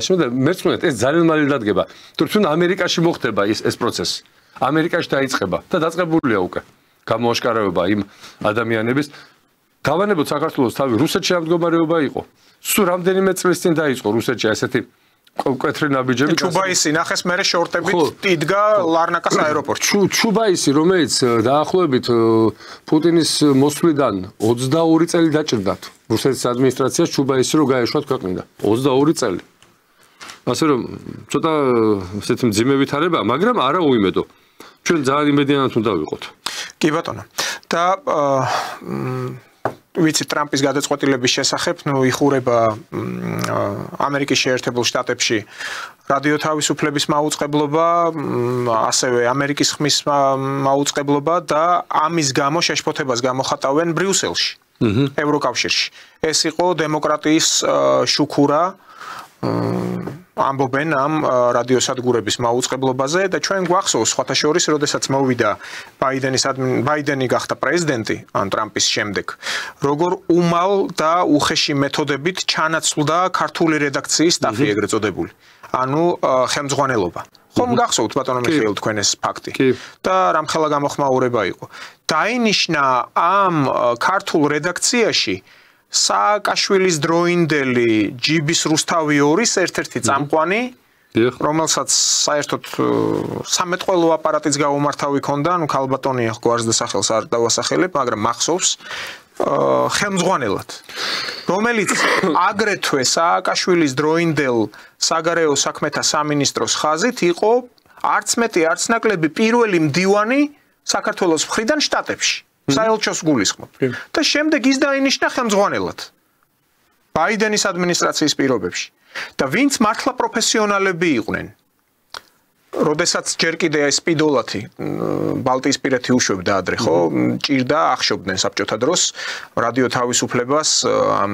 მერწმუნეთ ეს ძალიან მალე დადგება თუმცა ამერიკაში მოხდება ეს პროცესი ამერიკაში დაიწყება და დაწყებულია უკვე გამოაშკარავება იმ ადამიანების დავანებოთ საქართველოს თავი რუსეთში ამ მდგომარეობა იყო. სულ რამდენიმე წლის წინ დაიწყო რუსეთში ასეთი კონკრეტრი ნაბიჯები. ჩუბაისი ნახეს მერე შორტებით იდგა ლარნაკას აეროპორტში. ჩუბაისი, რომელიც დაახლოებით პუტინის მოსვლიდან 22 წელი დაჭირდათ რუსეთის ადმინისტრაციას ჩუბაისი რო გაეშვათ ქვეყნიდან. 22 წელი. ასე რომ ცოტა ესეთი მძიმე ვითარებაა, მაგრამ არა უიმედო. ჩვენ ძალიან იმედიანად უნდა ვიყოთ. კი ბატონო. და ვიცი ტრამპის გადაწყვეტილების შესახებ, იხურება ამერიკის შეერთებულ შტატებში რადიო თავისუფლების მაუწყებლობა, ასევე ამერიკის ხმის მაუწყებლობა და ამის გამო შეშფოთებას გამოხატავენ ბრიუსელში, ევროკავშირში. ეს იყო დემოკრატიის შუქურა ამბობენ ამ რადიოსადგურების მაუწყებლობაზე და ჩვენ გვახსოვს სხვათა შორის, როდესაც მოვიდა ბაიდენი გახდა პრეზიდენტი ან ტრამპის შემდეგ, როგორ უმალ და უხეში მეთოდებით ჩანაცვლდა ქართული რედაქციის სტაფი ეგრეთ წოდებული. ანუ ხელმძღვანელობა. ხომ გახსოვთ ბატონო მიხეილ თქვენ ეს ფაქტი? და რამხელა გამოხმაურება იყო. დაინიშნა ამ ქართულ რედაქციაში სააკაშვილის დროინდელი ჯიბის რუსთავი 2-ის ერთ-ერთი წამყვანი, რომელსაც საერთოდ სამეთყველო აპარატიც გაუმართავი ქონდა, ანუ ქალბატონია გვარს და სახელს არ დავასახელებ, მაგრამ მახსოვს ხელმძღვანელად, რომელიც აგრეთვე სააკაშვილის დროინდელ საგარეო საქმეთა სამინისტროს ხაზით იყო არც მეტი არც ნაკლები პირველი მდივანი საქართველოს მხრიდან შტატებში. საელჩოს გულისხმობ. და შემდეგ ის დაინიშნა ხელმძღვანელად ბაიდენის ადმინისტრაციის პირობებში. და ვინც მართლა პროფესიონალები იყვნენ. როდესაც ჯერ კიდე ეს სპიდოლათი ბალტიისპირეთი უშვებდა ადრე, ხო? ჭირდა ახშობდნენ საბჭოთა დროს რადიო თავისუფლებას ამ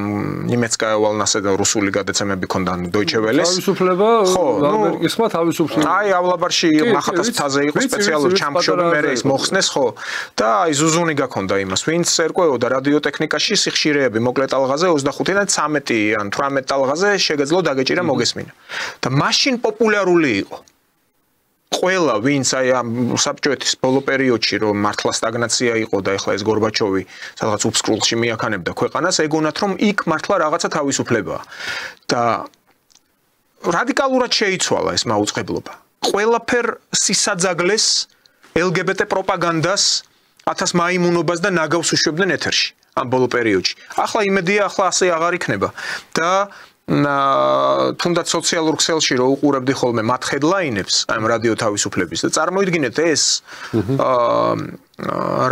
ნიმეცკაია ვალნასა და რუსული გადაცემები ქონდა დოიჩე ველეს. თავისუფლება ამერიკის ხმა თავისუფლება. აი ავლაბარში მახათას მთაზე იყო სპეციალური ჩამხშობი მერე ის მოხსნეს, ხო? და აი ზუზუნი გაქონდა იმას, ვინც ერკვეოდა რადიოტექნიკაში სიხშირეები მოკლე ტალღაზე 25-დან 13 ან 18 ტალღაზე შეგეძლო დაგეჭირა მოგესმინა. და მაშინ პოპულარული იყო. ყველა ვინც აი ამ საბჭოეთის ბოლო პერიოდში რომ მართლა სტაგნაცია იყო და ეხლა ეს გორბაჩოვი სადღაც უფსკრულში მიაქანებდა ქვეყანას, ეგონათ რომ იქ მართლა რაღაცა თავისუფლებაა. და რადიკალურად შეიცვალა ეს მაუწყებლობა. ყველაფერ სისაძაგლეს, LGBT პროპაგანდას, ათას მაიმუნობას და ნაგავს უშვებდნენ ეთერში ამ ბოლო პერიოდში. ახლა იმედია, ახლა ასე აღარ იქნება. და თუნდაც სოციალურ ქსელში რო უყურებდი ხოლმე მათ ჰედლაინებს ამ რადიო თავისუფლების და წარმოიდგინეთ ეს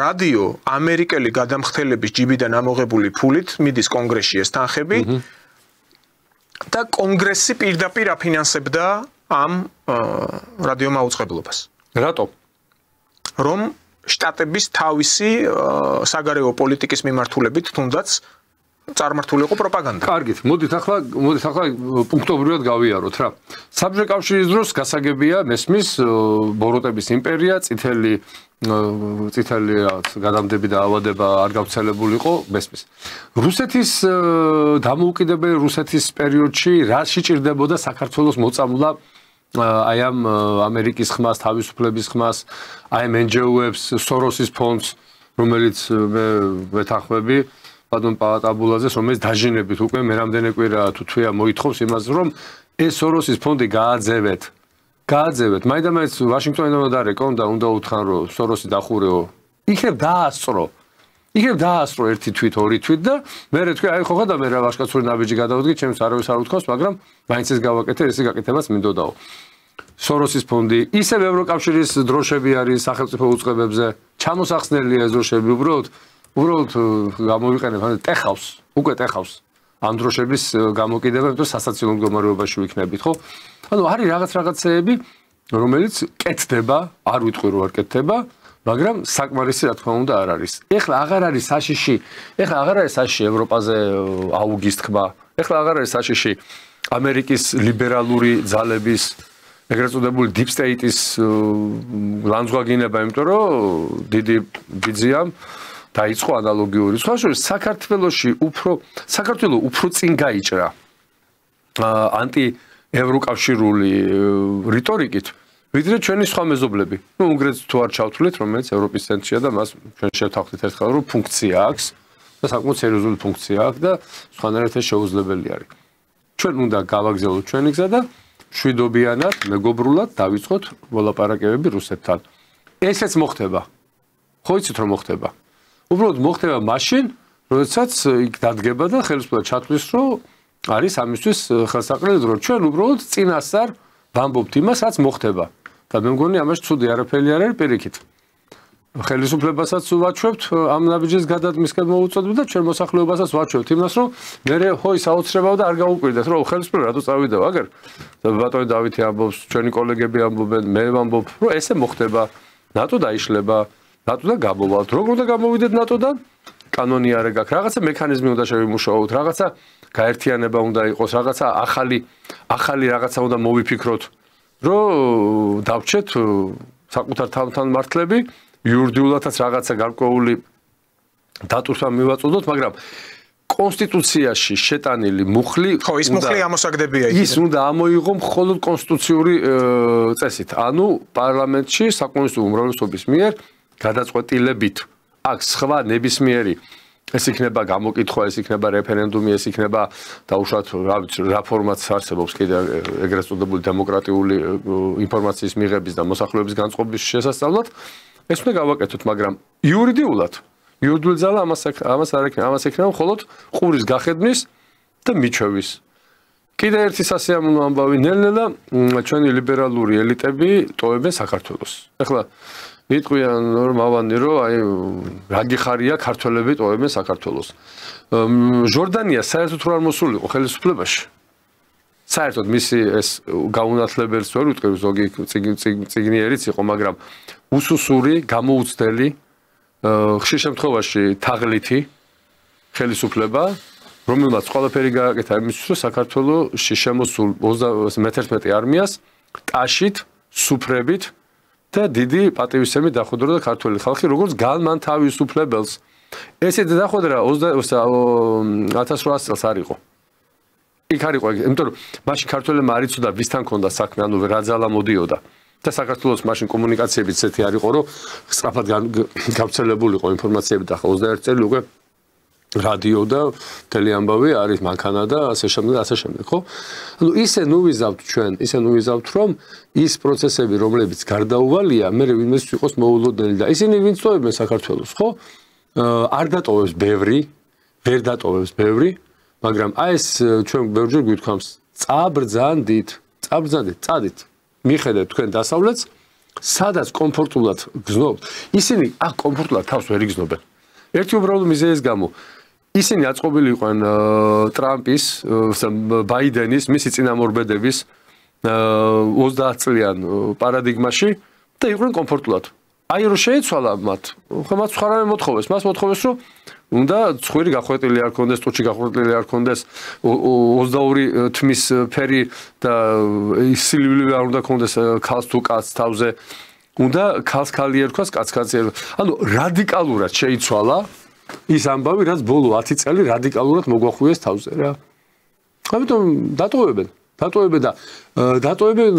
რადიო ამერიკელი გადამხდელების ჯიბიდან ამოღებული ფულით მიდის კონგრესში ეს თანხები და კონგრესი პირდაპირ აფინანსებდა ამ რადიო მაუწყებლობას. რატო? რომ შტატების თავისი საგარეო პოლიტიკის მიმართულებით თუნდაც წარმართული იყო პროპაგანდა. კარგით, მოდით ახლა პუნქტობრივად გავიაროთ რა. საბჭოთა კავშირის დროს გასაგებია მესმის ბოროტების იმპერია, წითელი გადამდები და ავადება არ გავრცელებულიყო მესმის. რუსეთის დამოუკიდებელი რუსეთის პერიოდში რა შეჭირდებოდა საქართველოს მოწამვლა აი ამ ამერიკის ხმას, თავისუფლების ხმას, აი ამ NGO-ებს, სოროსის ფონდს, რომელიც მე ვეთანხმები ბატონ პაატაბულაძეს, რომელიც დაჟინებით უკვე მე რამდენი კვირა თუ თვეა მოითხოვს იმას, რომ ეს სოროსის ფონდი გააძევეთ. მაინდამაინც ვაშინგტონიდან დარეკონ და უნდა უთხრან, რომ სოროსი დახურეო. იქნებ დაასწრო ერთი თვით, ორი თვით და მე თქვი, აი ხო ხა და მე რა ვაშკაცური ნაბიჯი გადავდგი, ჩემს არავის არ უთქავს, მაგრამ მაინც ეს გავაკეთე, ესე გაკეთებაც მინდოდაო. სოროსის ფონდი, ისევ ევროკავშირის დროშები არის სახელმწიფო უწყებებზე, ჩამოსახსნელია ეს დროშები უბრალოდ გამოვიყენებ, ტეხავს, უკვე ტეხავს. ამ დროშების გამოკიდება, იმიტომ სასაცილო მდგომარეობაში ვიქნებით, ხო? ანუ არის რაღაცეები, რომელიც კეთდება, არ ვიტყვი რომ არ კეთდება, მაგრამ საკმარისი რა თქმა უნდა არ არის. ეხლა აღარ არის საშიში ევროპაზე აუგის თქმა. ეხლა აღარ არის საშიში ამერიკის ლიბერალური ძალების ეგრეთ წოდებული deep state-ის ლანძღვაგინება, იმიტომ რომ დიდი ბიძიამ დაიწყო ანალოგიური. სხვა შორის საქართველო უფრო წინ გაიჭრა ანტიევროკავშირული რიტორიკით, ვიდრე ჩვენი სხვა მეზობლები. უნგრეთს თუ არ ჩავთვლით, რომელიც ევროპის ცენტრია და მას ჩვენ შევთანხმდით ერთხელ, რომ ფუნქცია აქვს და საკმაოდ სერიოზული ფუნქცია აქვს და სხვანაირად ეს შეუძლებელი არის. ჩვენ უნდა გავაგზავნოთ ჩვენი გზა და მშვიდობიანად, მეგობრულად დავიწყოთ მოლაპარაკებები რუსეთთან. ესეც მოხდება. ხო იცით რომ მოხდება. უბრალოდ მოხდება მაშინ, როდესაც იქ დადგება და ხელისუფლება ჩათვლის, რომ არის ამისთვის ხელსაყრელი დრო. ჩვენ უბრალოდ წინასწარ ვამბობთ იმას, რაც მოხდება. და მე მგონი ამაში ცუდი არაფერი არ არის პირიქით. ხელისუფლებასაც ვაჩვევთ ამ ნაბიჯის გადადგმისკენ მოუწოდებ და ჩვენ მოსახლეობასაც ვაჩვევთ იმას, რომ მე ჰოი საოცრებავ და არ გაუკვირდეთ, რომ ხელისუფლება რატო წავიდა აგერ. და ბატონი დავითი ამბობს, ჩვენი კოლეგები ამბობენ, მე ვამბობ, რომ ესე მოხდება. ნატო დაიშლება, ნატო და გამოვალთ. როგორ და გამოვიდეთ ნატოდან? კანონი არ გაქვს. რაღაცა მექანიზმი უნდა შევიმუშაოთ, რაღაცა გაერთიანება უნდა იყოს, რაღაცა ახალი რაღაცა უნდა მოვიფიქროთ, რომ დავჩეთ საკუთარ თავთან მართლები, იურიდიულადაც რაღაცა გარკვეული დატვირთვა მივაწოდოთ, მაგრამ კონსტიტუციაში შეტანილი მუხლი ხო ის მუხლი ამოსაგდებია ის უნდა ამოიღო მხოლოდ კონსტიტუციური წესით, ანუ პარლამენტში საკონსტიტუციო უმრავლესობის მიერ გადაწყვეტილებით. აქ სხვა ნებისმიერი ეს იქნება გამოკითხვა, ეს იქნება რეფერენდუმი, ეს იქნება დაუშვათ რა ფორმატს არსებობს კიდე ეგრეთ წოდებული დემოკრატიული ინფორმაციის მიღების და მოსახლეობის განწყობის შესასწავლად, ეს უნდა გავაკეთოთ, მაგრამ იურიდიულად იურიდიული ძალა ამას ექნება მხოლოდ ყურის გახედნის და მიჩვევის. კიდე ერთი სასიამოვნო ამბავი, ნელ-ნელა ჩვენი ლიბერალური ელიტები ტოვებენ საქართველოს. ეხლა იტყვიან ნორმალანი, რომ აი რა გიხარია ქართველები ტოვებენ საქართველოს. ჟორდანია საერთოდ არ მოსულიყო ხელისუფლებაში. საერთოდ მისი ეს გაუნათლებელს ვერ ვიტყვი, ზოგი ციგნიერიც იყო, მაგრამ უსუსური, გამოუცდელი, ხშირ შემთხვევაში თაღლითი ხელისუფლება, რომელმაც ყველაფერი გააკეთა იმისთვის, რომ საქართველოში შემოსულ 11 არმიას ტაშით, სუფრებით და დიდი პატივისცემით დახვედრა ქართული ხალხი, როგორც განმანთავისუფლებელს. ესეთი დახვედრა 1800 წელს არ იყო. იქ არ იყო, იმიტომ რომ მაშინ ქართველებმა არ იცოდა ვისთან ქონდა საქმე, ანუ რა ძალა მოდიოდა. და საქართველოს მაშინ კომუნიკაციებიც ესეთი არ იყო, რომ სწრაფად გავრცელებულიყო ინფორმაციები და 21 წელი უკვე რადიო და ტელეამბავი არის მანქანა და ასე შემდეგ, ხო? ანუ ისე ნუვიზავთ ჩვენ, რომ ის პროცესები, რომლებიც გარდაუვალია, მე ვინმეს იყოს მოულოდნელი და ისინი ვინც ტოვებენ საქართველოს, ხო? არ დატოვებს ბევრი, ვერ დატოვებს ბევრი, მაგრამ აი ეს ჩვენ ბევრჯერ გვითქვამს, წაბრძანდით, წადით. მიხედეთ თქვენ დასავლეთს, სადაც კომფორტულად გზნობთ. ისინი კომფორტულად თავს ვერ იგზნობენ. ერთი უბრალოდ მიზეზის გამო ისინი აწყობილი იყვნენ ტრამპის, ბაიდენის, მისი წინამორბედების 30 წლიან პარადიგმაში და იყვნენ კომფორტულად. აი რომ შეეცვალა მათ, ხო მათ სხვა რამე მოთხოვეს, მას მოთხოვეს რომ უნდა ცხვირი გახვეტილი არ ქონდეს, ტუჩი გახვეტილი არ ქონდეს, 22 თმის ფერი და სილივლივე არ უნდა ქონდეს ქალს თუ კაცს თავზე. უნდა ქალს ქალი ერქვას, კაცს კაცი ერქვას. ანუ რადიკალურად შეიცვალა ის ამბავი, რაც ბოლო 10 წელი რადიკალურად მოგვახვიეს თავზე რა. ამიტომ დატოვებენ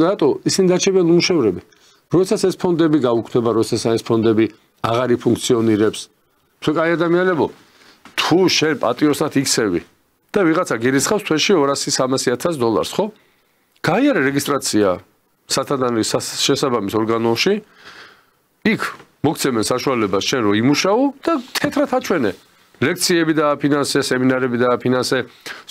რატო ისინი დაჩებიან უმუშევრები. როდესაც ეს ფონდები გაუქმდება, როდესაც ეს ფონდები აღარ იფუნქციონირებს. თუ კაი ადამიანებო, თუ შენ პატიოსად იქცევი და ვიღაცა გირიცხავს თვეში 200-300 $, ხო? გაიარე რეგისტრაცია სათადარის შესაბამის ორგანოში, იქ მოგცემენ საშუალებას შენ რომ იმუშაო და თეთრად აჩვენე. ლექციები დააფინანსე, სემინარები დააფინანსე,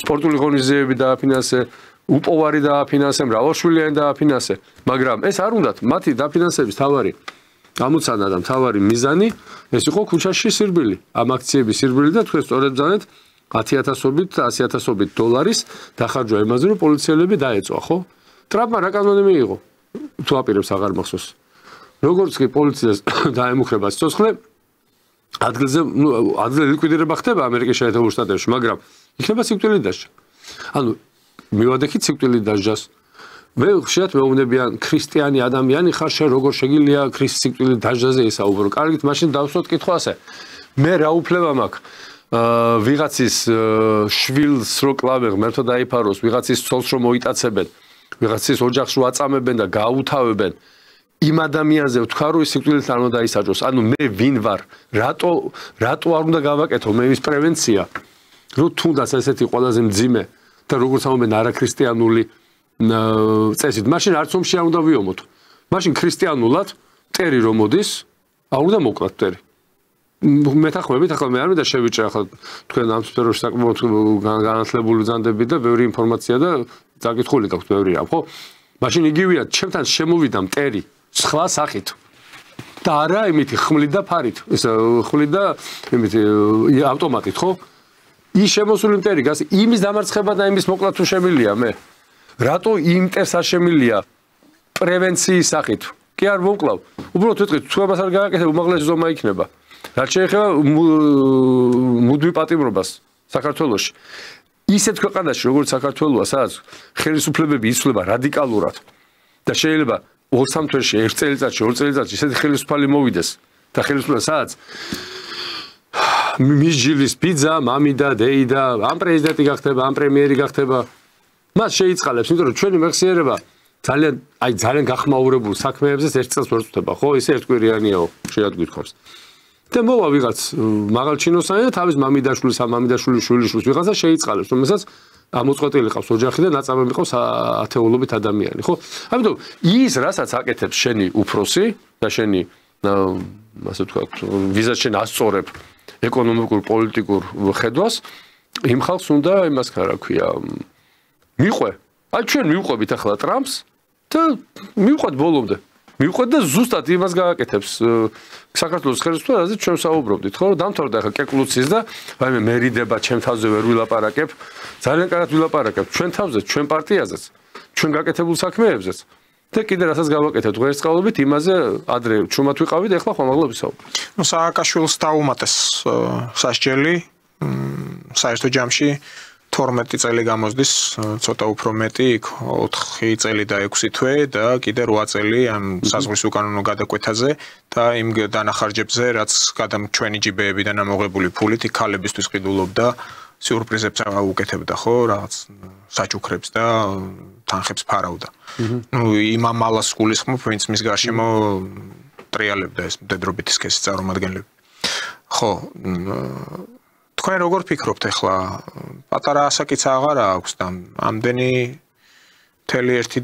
სპორტული ღონისძიებები დააფინანსე, უპოვარი დააფინანსე, მრავალშვილიანი დააფინანსე, მაგრამ ეს არ უნდათ მათი დაფინანსების თავარი ამოცანა და თავარი მიზანი ეს იყო ქუჩაში სირბილი, ამ აქციების სირბილი და თქვენ სწორედ ბრძანეთ 10,000-ობით, 100,000-ობით $-ის დახარჯვა იმაზე, რომ პოლიციელები დაეწვა, ხო? ტრამპმა რა კანონი მიიღო? თუ აპირებს აღარ მახსოვს. როგორც კი პოლიციას დაემუქრება სიცოცხლე, ადგილზე ლიკვიდირება ხდება ამერიკის შეერთებულ შტატებში, მაგრამ იქნება სიკვდილით დასჯა. ანუ მივადექით სიკვდილით დასჯას. მე ხშირად მეუბნებიან ქრისტიანი ადამიანი ხარ შენ როგორ შეგიძლია ქრისტის სიკვდილით დასჯაზე ისაუბრო. კარგით, მაშინ დავსვათ კითხვაზე. მე რა უფლება მაქვს? ვიღაცის შვილს რო კლავე ღმერთო დაიფაროს, ვიღაცის ცოლს რო მოიტაცებენ, ვიღაცის ოჯახს რო აწამებენ და გაუთავებენ. იმ ადამიანზე ვთქვა, რომ ის სიკვდილით არ უნდა ისაჯოს. ანუ მე ვინ ვარ? რატო არ უნდა გავაკეთო მე ის პრევენცია? რომ თუნდაც ესეთი ყველაზე მძიმე და როგორც ამობენ არაქრისტიანული წესით, მაშინ არც ომში არ უნდა ვიომოთ. მაშინ ქრისტიანულად მტერი რომ მოდის, არ უნდა მოკლათ მტერი. მეთანხმებით, ახლა მე არ მინდა შევიჭრე ახლა თქვენ ამ სფეროში საკმაოდ განათლებული ბრძანდები და ბევრი ინფორმაცია და წაკითხული გაქვთ ბევრი რამ, ხო? მაშინ იგივეა, ჩემთან შემოვიდა მტერი სხვა სახით. და არა იმითი ხმლით და ფარით. ეს ხმლით და იმითი ავტომატით, ხო? ის შემოსული მტერი გას იმის დამარცხება და იმის მოკლა თუ შემილია მე. რატო იმ მტერს არ შემილია პრევენციის სახით? კი არ მომკლავ. უბრალოდ ვიტყვით, თუ ამას არ გააკეთებ, უმაღლესი ზომა იქნება. რაც შეეხება მუდმივ პატიმრობას საქართველოში. ისეთ ქვეყანაში, როგორც საქართველოა, სადაც ხელისუფლებები იცვლება რადიკალურად და შეიძლება 2-3 თვეში, 1 წელიწადში, 2 წელიწადში ისეთი ხელისუფალი მოვიდეს და ხელისუფლება სადაც მისჯილის ბიძა, მამიდა, დეიდა, ამ პრეზიდენტი გახდება, ამ პრემიერი გახდება. მას შეიწყალებს, იმიტომ რომ ჩვენი მეხსიერება ძალიან გახმაურებულ საქმეებზე ერთ წელს ვერ წვდება, ხო? ისე ერთკვირიანიაო, შეიძლება გითხოვს. და მოვა ვიღაც მაღალჩინოსანი და თავის მამიდაშვილის, მამიდაშვილის შვილიშვილს ვიღაცა შეიწყალებს, რომელსაც ამოწყვეტილი ყავს ოჯახი და ნაწამები ყავს ათეულობით ადამიანი, ხო? ამიტომ ის რასაც აკეთებს შენი უფროსი და შენი ასე ვთქვათ, ვიზაც შენ ასწორებ ეკონომიკურ, პოლიტიკურ ხედვას, იმ ხალხს უნდა იმას რა ქვია, მიყვე. აი ჩვენ მივყვებით ახლა ტრამპს და მივყვეთ ბოლომდე. მივყვეთ და ზუსტად იმას გააკეთებს საქართველოს ხელისუფლებაზე ჩვენ საუბრობდით, ხო? დამთავრდა ახლა კეკლუცის და აი მე მერიდება ჩემ თავზე ვერ ვილაპარაკებ. ძალიან კარგად ვილაპარაკებ ჩვენ თავზე, ჩვენ პარტიაზეც, ჩვენ გაკეთებულ საქმეებზეც. და კიდე რასაც გავაკეთებთ ღირსწყალობით, იმაზე ადრე ჩუმად ვიყავით, ახლა ხომაღლა ვისაუბრებთ. ნუ სააკაშვილს დაუმატეს სასჯელი საერთო ჯამში 12 წელი გამოსდის, ცოტა უფრო მეტი, იქ 4 წელი და 6 თვე და კიდე 8 წელი ამ საზღვრის უკანონო გადაკვეთაზე და იმ დანახარჯებზე, რაც ჩვენი ჯიბეებიდან ამოღებული ფულით იქ ქალებისთვის ყიდულობდა, სიურპრიზებს აუკეთებდა, ხო, რაღაც საჩუქრებს და თანხებს ფარავდა. ნუ იმ ამალას გულისხმობ, ვინც მის გარშემო ტრიალებდა ეს მდედრობითი სქესის წარმომადგენლები. ხო, თქვენ როგორ ფიქრობთ ახლა? პატარა ასაკიც აღარა აქვს და ამდენი მთელი ერთი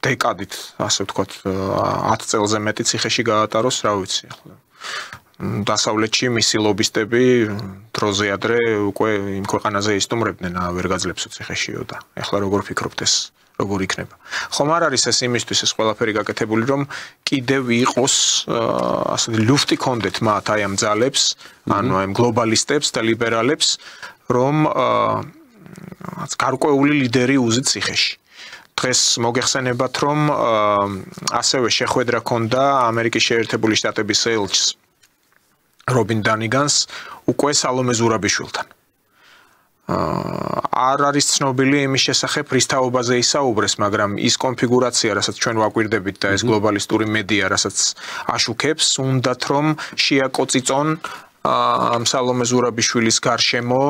დეკადით, ასე ვთქვათ, 10 წელზე მეტი ციხეში გაატაროს, რა ვიცი ახლა. დასავლეთში მისი ლობისტები დროზე ადრე უკვე იმ ქვეყანაზე ისტუმრებდნენ, ვერ გაძლებსო ციხეშიო და ახლა როგორ ფიქრობთ ეს? როგორ იქნება? ხომ არ არის ეს იმისთვის ეს ყველაფერი გაკეთებული, რომ კიდევ იყოს ასეთი ლუფტი კონდეთ მათ აი ამ ძალებს, ანუ აი გლობალისტებს და ლიბერალებს, რომ გარკვეული ლიდერი უზით ციხეში. დღეს მოგეხსენებათ, რომ ასევე შეხვედრა ჰქონდა ამერიკის შეერთებული შტატების ელჩს რობინ დანიგანს უკვე სალომე ზურაბიშვილთან. არ არის ცნობილი იმის შესახებ, რის თაობაზე ისაუბრეს, მაგრამ ის კონფიგურაცია, რასაც ჩვენ ვაკვირდებით და ეს გლობალისტური მედია, რასაც აშუქებს, უნდათ რომ შეაკოწიწონ ამ სალომე ზურაბიშვილის გარშემო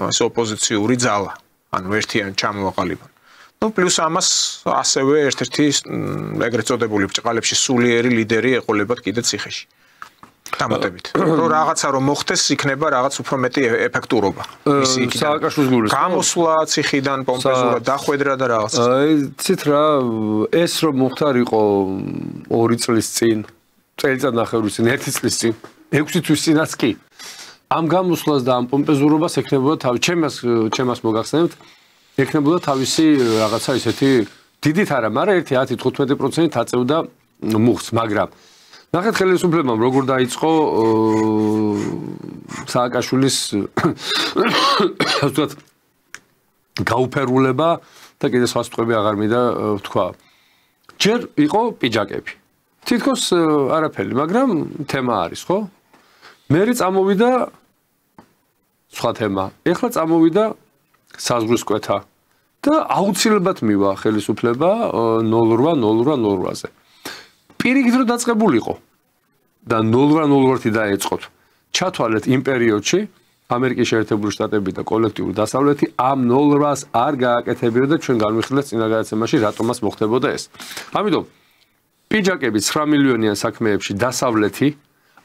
ეს ოპოზიციური ძალა, ანუ ერთიანი ჩამოაყალიბონ. ნუ პლუს ამას ასევე ერთ-ერთი ეგრეთ წოდებული ბრჭყალებში სულიერი ლიდერი ეყოლებათ კიდე ციხეში. დამატებით. რომ რაღაცა რომ მოხდეს, იქნება რაღაც უფრო მეტი ეფექტურობა. სააკაშვილის გულის გამოსვლა ციხიდან პომპეზურად დახვედრა და რაღაც. აი, ცით რა, ეს რომ მოხდარ იყო 2 წლის წინ, წელიწადნახევრის წინ, 1 წლის წინ, 6 თვის წინაც კი. ამ გამოსვლას და ამ პომპეზურობას ექნებოდა თავი, ჩემას მოგახსენებთ, ექნებოდა თავისი რაღაცა ისეთი დიდით არა, მაგრამ 10-15% აწევდა მუხს, მაგრამ ნახეთ ხელისუფლებამ როგორ დაიწყო სააკაშვილის ასე გაუფერულება და კიდე სხვა სტყვები აღარ მინდა ვთქვა. ჯერ იყო პიჯაკები. თითქოს არაფერი, მაგრამ თემა არის, ხო? მერე წამოვიდა სხვა თემა. ეხლა წამოვიდა საზღვრის კვეთა და აუცილებლად მივა ხელისუფლება 08-08-08-ზე. პირიქით რომ დაწყებულიყო და 08-08 დაეწყოთ. ჩათვალეთ იმ პერიოდში ამერიკის შეერთებული შტატები და კოლექტიური დასავლეთი ამ 08-ს არ გააკეთებინა და ჩვენ განვიხილეთ წინა გადაცემაში რატომაც მოხდებოდა ეს. ამიტომ პიჯაკები 9 მილიონიან საქმეებში დასავლეთი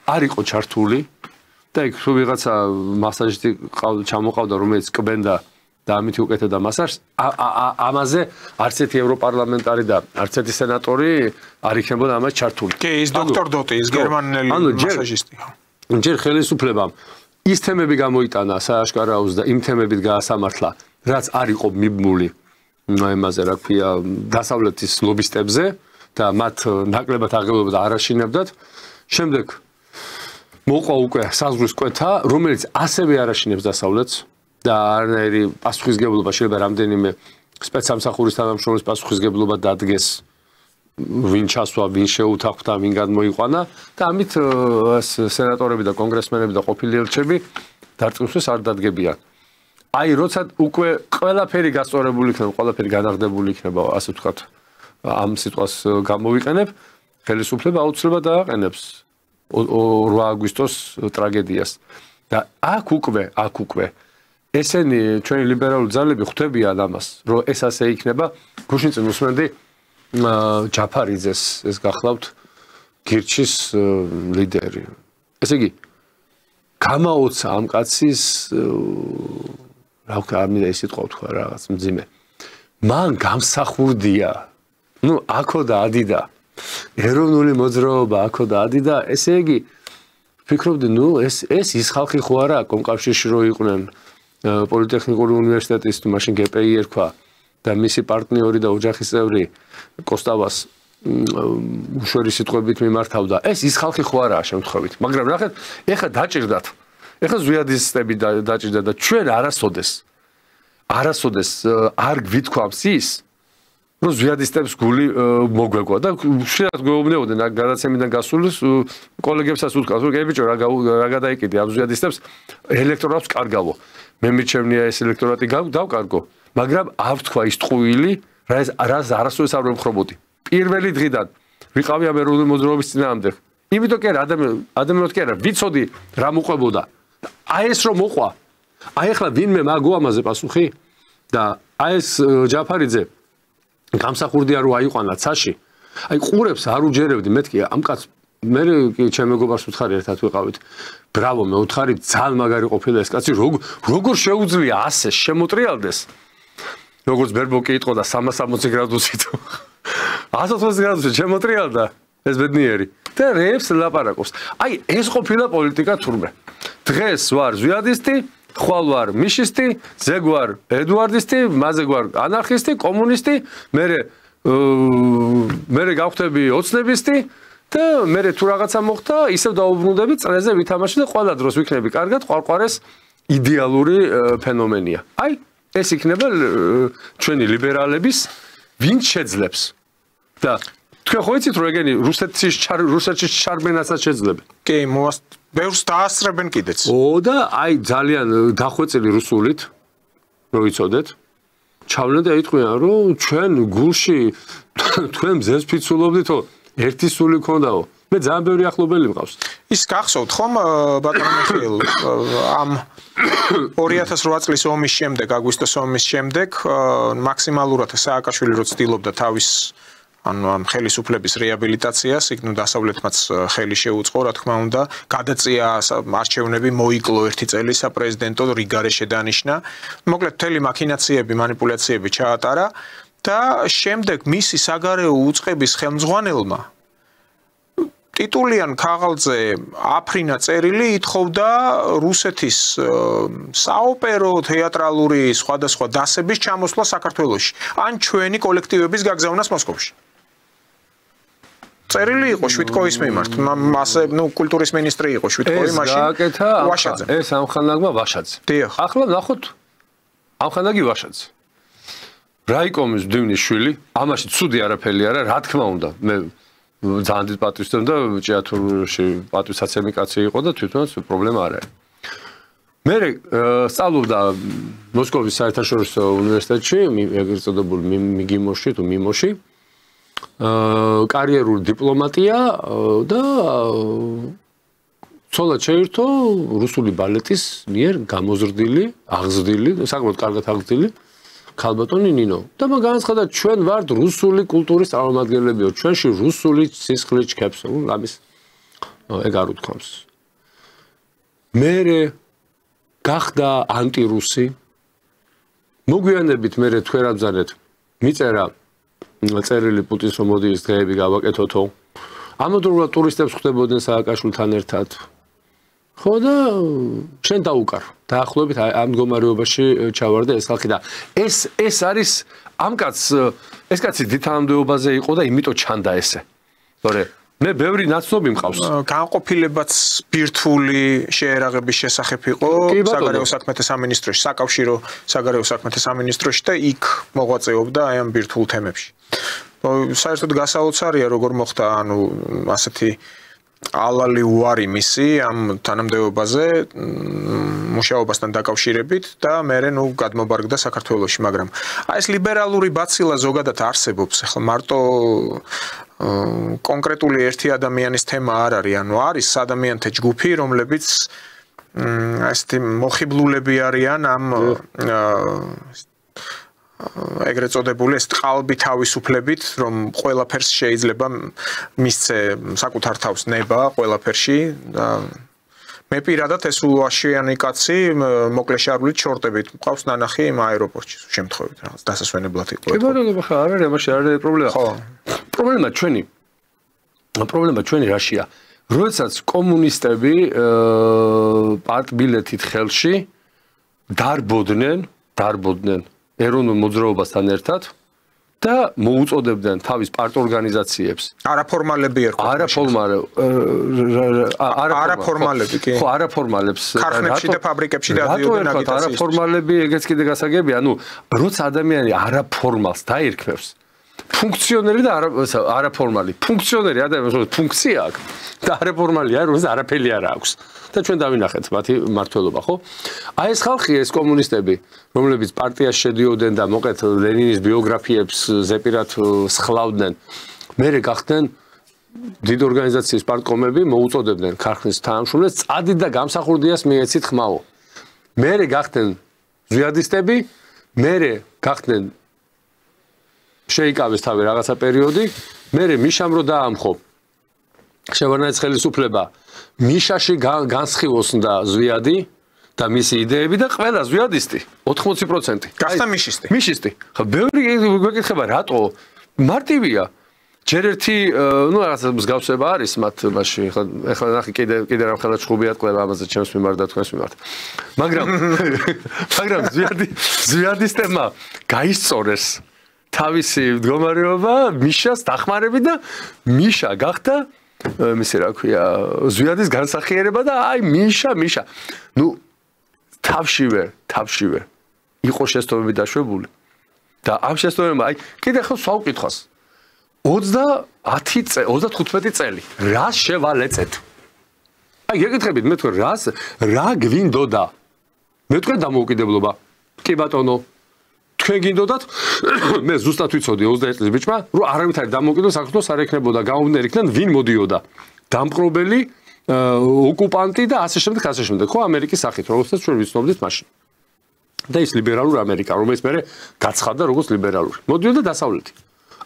არ იყო ჩართული და იქ თუ ვიღაცა მასაჟისტი ჩამოყავდა, რომელიც კბენდა და ამით უკეთებდა მასაჟს, ამაზე არც ერთი ევროპარლამენტარი და არც ერთი სენატორი არ იქნებოდა ამას ჩართული. კი, ის დოქტორ დოტი, ის გერმანელი მასაჟისტი. ჯერ ხელისუფლებამ ის თემები გამოიტანა სააშკარაოს და იმ თემებით გაასამართლა, რაც არ იყო მიბმული იმაზე, რა ქვია, დასავლეთის ლობისტებზე და მათ ნაკლებად აღელვებდა არაშინებდათ. შემდეგ მოყვა უკვე საზღვრის კვეთა, რომელიც ასევე არაშინებს დასავლეთს და არანაირი პასუხისგებლობა შეიძლება რამდენიმე სპეცსამსახურის თანამშრომლის პასუხისგებლობა დადგეს ვინ ჩასვა, ვინ შეუთანხმდა, ვინ გადმოიყვანა და ამით სენატორები და კონგრესმენები და ყოფილი ელჩები დარწმუნებას არ დადგებიან. აი, როცა უკვე ყველაფერი გასწორებული იქნება, ყველაფერი განაღდებული იქნება, ასე ვთქვათ, ამ სიტყვას გამოვიყენებ, ხელისუფლება აუცილებლად დააყენებს 8 აგვისტოს ტრაგედიას. და აქ უკვე ესენი ჩვენი ლიბერალური ძალები ხვდებიან ამას, რომ ეს ასე იქნება. გუშინ წინ უსმენდი ჯაფარიძეს, ეს გახლავთ გირჩის ლიდერი. ესე იგი, გამაოცა ამ კაცის რა ვქა, ამიდა ის სიტყვა ვთქვა რაღაც მძიმე. მან გამსახურდია. აქო და ადიდა. ეროვნული მოძრაობა აქო და ადიდა, ესე იგი ფიქრობდი, ეს ის ხალხი ხო არა კომკავშირში რო იყვნენ პოლიტექნიკური უნივერსიტეტის თუ მაშინ GPI ერქვა და მისი პარტნიორი და ოჯახის წევრი კოსტავას უშუალო სიტყვებით მიმართავდა. ეს ის ხალხი ხო არაა შემთხვევით. მაგრამ ნახეთ, ეხლა დაჭირდათ. ეხლა ზვიადისტები დაჭირდა და ჩვენ არასოდეს არ გვითქვამს ის, რომ ზვიადისტებს გული მოგვეკვა და შეიძლება გვეუბნებოდნენ აქ გადაცემიდან გასულის კოლეგებსაც უთქვას, რომ კი ბიჭო, რა გადაიკიდე ამ ზვიადისტებს ელექტორატს კარგავო. მე მიჩვენია ეს ელექტორატი დავკარგო, მაგრამ არ ვთქვა ის ტყუილი, რას არასოდეს არ ვემხრობოდი. პირველი დღიდან ვიყავი ამ ეროვნული მოძრაობის წინააღმდეგ. იმიტომ კი არა, ადამიანად კი არა, ვიცოდი რა მოყვებოდა. აი ეს რომ მოყვა. აი ახლა ვინმე მაგო ამაზე პასუხი და აი ეს ჯაფარიძე გამსახურდია რომ აიყვანა ცაში. აი ყურებს არ უჯერებდი მეთქი ამ კაცს მე ჩემ მეგობარს ვთხარი ერთად ვიყავით. ბრავო, მე ვთხარი, ძალიან მაგარი ყოფილა ეს კაცი, როგორ შეუძლია ასე შემოტრიალდეს. როგორც ბერბოკი იყო და 360 გრადუსით. 180 გრადუსით შემოტრიალდა ეს ბედნიერი. და რეებს ლაპარაკობს. აი ეს ყოფილა პოლიტიკა თურმე. დღეს ვარ ზვიადისტი, ხვალ ვარ მიშისტი, ზეგ ვარ ედუარდისტი, მაზეგ ვარ ანარქისტი, კომუნისტი, მე გავხდები ოცნებისტი და მე თუ რაღაცა მოხდა, ისევ დაუბრუნდები წრეზე ვითამაში და ყველა დროს ვიქნები კარგად, ყვარყვარეს იდეალური ფენომენია. აი ეს იქნება ჩვენი ლიბერალების ვინ შეძლებს და თქვენ ხო იცით რომ ეგენი რუსეთში ჩარბენასაც შეძლებენ. კი, ბევრს დაასწრებენ კიდეც. და აი ძალიან დახვეწილი რუსულით რო იცოდეთ. ჩავლენ და იტყვიან რომ ჩვენ გულში თქვენ მზეს ფიცულობდითო, ერთი სული ქონდაო. მე ძალიან ბევრი ახლობელი მყავს. ის გახსოვთ ხომ ბატონო მიხეილ ამ 2008 წლის ომის შემდეგ, აგვისტოს ომის შემდეგ მაქსიმალურად სააკაშვილი რო ცდილობდა თავის ამ ხელისუფლების რეაბილიტაციას, იქ დასავლეთმაც ხელი შეუწყო, რა თქმა უნდა, გადაწია არჩევნები, მოიკლო ერთი წელი საპრეზიდენტო რიგარე შედანიშნა. მოკლედ მთელი მაქინაციები, მანიპულაციები ჩაატარა და შემდეგ მისი საგარეო უწყების ხელმძღვანელმა ტიტულიან ქაღალდზე აფრინა წერილი ითხოვდა რუსეთის საოპერო, თეატრალური სხვადასხვა დასების ჩამოსვლა საქართველოში, ან ჩვენი კოლექტივების გაგზავნას მოსკოვში. წერილი იყო შვიდკოვის მიმართ, მასე, კულტურის მინისტრი იყო შვიდკოვი მაშინ. ვაშაძე. ეს ამხანაგმა ვაშაძე. ახლა ნახოთ ამხანაგი ვაშაძე. რაიკომის მდივნის შვილი, ამაში ცუდი არაფერი არა, რა თქმა უნდა, მე ძალიან დიდ პატივს ვცემ და ჭიათურში პატივსაცემი კაცი იყო და თვითონაც პრობლემა არ არის. მე სწავლობდა მოსკოვის საერთაშორისო უნივერსიტეტში, ეგრეთ წოდებულ მიგიმოში თუ მიმოში. კარიერული დიპლომატია და ცოლად შეირთო რუსული ბალეტის მიერ გამოზრდილი, აღზრდილი, საკმაოდ კარგად აღზრდილი ქალბატონი ნინო. და მან განაცხადა ჩვენ ვართ რუსული კულტურის წარმომადგენლებიო, ჩვენში რუსული სისხლი ჩქეფს, ამის ეგ არ უთქვამს. მე გახდა ანტირუსი. მოგვიანებით მე თუ არ აბზარეთ, მიწერა წერილი პუტინს რომ მოდი ეს დღეები გავაკეთოთო. ამავდროულად ტურისტებს ხვდებოდნენ სააკაშვილთან ერთად. ხო და შენ დაუკარ. დაახლოებით ამ მდგომარეობაში ჩავარდა ეს ხალხი და ეს არის ამ ეს კაცი დიდთანამდებობაზე იყო და იმიტომ ჩანდა ესე. თორე მე ბევრი ნაცნობი მყავს. განყოფილებაც ბირთვული შეერაღების შესახებ იყო საგარეო საქმეთა სამინისტროში, საკავშირო საგარეო საქმეთა სამინისტროში და იქ მოღვაწეობდა აი ამ ბირთვულ თემებში. საერთოდ გასაოცარია როგორ მოხდა ანუ ასეთი ალალი უარი მისი ამ თანამდებობაზე მუშაობასთან დაკავშირებით და მე გადმობარგდა საქართველოში, მაგრამ აი ეს ლიბერალური ბაცილა ზოგადად არსებობს. ახლა მარტო კონკრეტული ერთი ადამიანის თემა არ არის, ანუ არის ადამიანთა ჯგუფი, რომლებიც ასეთი მოხიბლულები არიან ამ ეგრეთ წოდებული ეს ყალბი თავისუფლებით, რომ ყველაფერს შეიძლება მისცე საკუთარ თავს ნება ყველაფერში და მე პირადად ეს ულუაშიანი კაცი მოკლეშარული ჩორტებით მყავს ნანახი იმ აეროპორტში შემთხვევით რაღაც დასასვენებლად იყო. კი ბატონო, ხა არ არის ამაში არ არის პრობლემა. ხო. პრობლემა ჩვენი რაშია? როდესაც კომუნისტები პარტბილეთით ხელში დარბოდნენ ეროვნულ მოძრაობასთან ერთად და მოუწოდებდნენ თავის პარტ ორგანიზაციებს. არაფორმალები ერქვა. არაფორმალები კი. ხო, არაფორმალებს. ქარხნებში და ფაბრიკებში დადიოდნენ აგიტაციას. არაფორმალები ეგეც კიდე გასაგებია, ანუ როცა ადამიანი არაფორმალს დაირქმევს ფუნქციონერი და არაფორმალი. ფუნქციონერი ადამიანს ფუნქცია აქვს და არაფორმალი არის, რომელსაც არაფერი არ აქვს. და ჩვენ დავინახეთ მათი მართლობა, ხო? აი ეს ხალხი, ეს კომუნისტები, რომლებიც პარტიაში შედიოდნენ და მოკლედ ლენინის ბიოგრაფიებს ზეპირად სხლავდნენ, მერე გახდნენ დიდ ორგანიზაციის პარტკომები, მოუწოდებდნენ ქარხნის თანამშრომლებს, წადით და გამსახურდიას მიეცით ხმაო. მერე გახდნენ ზვიადისტები, მერე გახდნენ შეიკავეს თავი რაღაცა პერიოდი, მერე მიშამ რო დაამხო შევარდნაძის ხელისუფლება მიშაში განსხივოსნდა ზვიადი და მისი იდეები და ყველა ზვიადისტი 80% გახდა მიშისტი. მიშისტი. ხო, ბევრი გვეკითხება რატო? მარტივია. ჯერ ერთი, ну, რაღაცა მსგავსება არის მათ მასში. ეხლა ნახე კიდე რა ხელა ჩხუბიათ ყველა ამაზე ჩემს მიმართ და თქვენს მიმართ. მაგრამ ზვიადისტებმა გაისწორეს თავისი მდგომარეობა მიშას დახმარებით და მიშა გახდა მისი რა ქვია ზვიადის განსახიერება და აი მიშა ნუ თავშივე იყო შეცდომები დაშვებული და ამ შეცდომებმა აი კიდე ხო საუკითხოს 35 წელი რას შევალეცეთ აი ეკითხებით მე თქვენ რა გვინდოდა მე თქვენ დამოუკიდებლობა კი ბატონო თქვენ გინდოდათ მე ზუსტად ვიცოდი 21 წლის ბიჭმა რომ არავითარი დამოუკიდებლობა საქართველოს არ ექნებოდა გაუნდნელი იქნან ვინ მოდიოდა დამპყრობელი ოკუპანტი და ასე შემდეგ ხო ამერიკის სახით რომელსაც ჩვენ ვიცნობდით მაშინ და ის ლიბერალური ამერიკა რომელიც მე გაცხადდა როგორც ლიბერალური მოდიოდა დასავლეთი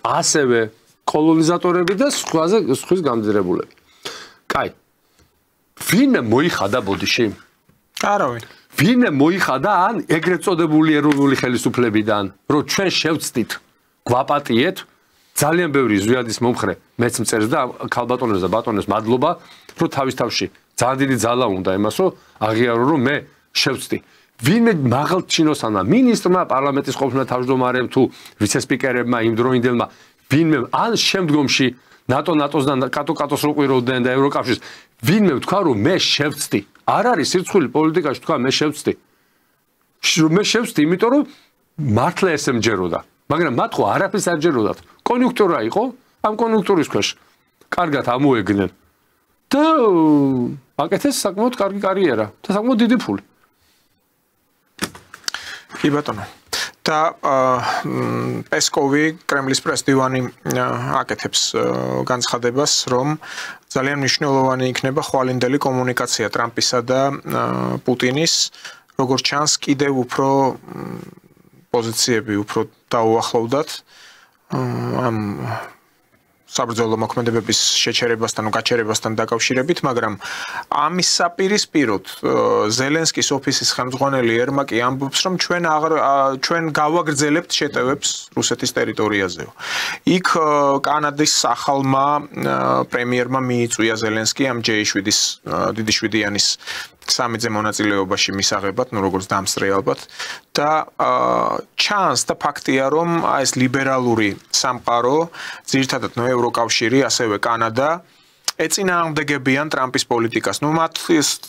ასევე კოლონიზატორები და სხვის გამძირებულები კაი ვინ მოიხადა ბოდიში არავინ ვინ მოიხადა ან ეგრეთ წოდებული ეროვნული ხელისუფლებიდან რომ ჩვენ შევწდით გვაპატიეთ ძალიან ბევრი ზვიადის მომხრე მეც მწერს და ქალბატონებს და ბატონებს მადლობა რომ თავის თავში ძალიან დიდი ძალა უნდა იმას რომ აღიარო რომ მე შევწდი ვინმე მაღალ ჩინოსანმა მინისტრმა პარლამენტის ყოფნა თავმჯდომარემ თუ ვიცე-სპიკერებმა იმ დროინდელმა ვინმე ან შემდგომში ნატოს-დან კატოს რო ყვიროდნენ და ევროკავშირს ვინმე თქვა რომ მე შევწდი არ არის სირცხვილი პოლიტიკაში თქვა მე შევწდი იმიტომ რომ მართლა ესე მჯეროდა მაგრამ მათ ხო არაფერს არ ჯეროდათ კონიუნქტურა იყო ამ კონიუნქტურის ქვეშ კარგად ამოეგნენ და აკეთეს საკმაოდ კარგი კარიერა და საკმაოდ დიდი ფული კი ბატონო და პესკოვი კრემლის პრესდივანი აკეთებს განცხადებას რომ ძალიან მნიშვნელოვანი იქნება ხვალინდელი კომუნიკაცია ტრამპისა და პუტინის როგორც ჩანს კიდევ უფრო პოზიციები უფრო დაუახლოვდათ ამ საბრძოლო მოქმედებების შეჩერებასთან, გაჩერებასთან დაკავშირებით, მაგრამ ამის საპირისპიროდ ზელენსკის ოფისის ხელმძღვანელი ერმაკი ამბობს, რომ ჩვენ გავაგრძელებთ შეტევებს რუსეთის ტერიტორიაზეო. იქ კანადის ახალმა პრემიერმა მიიწვია ზელენსკი ამ J7-ის დიდი შვიდიანის სამეძე მონაწილეობაში მისაღებად, როგორც დამსწრე ალბათ და ჩანს და ფაქტია, რომ ეს ლიბერალური სამყარო, ძირითადად ევროკავშირი, ასევე კანადა ეწინააღმდეგებიან ტრამპის პოლიტიკას. მათ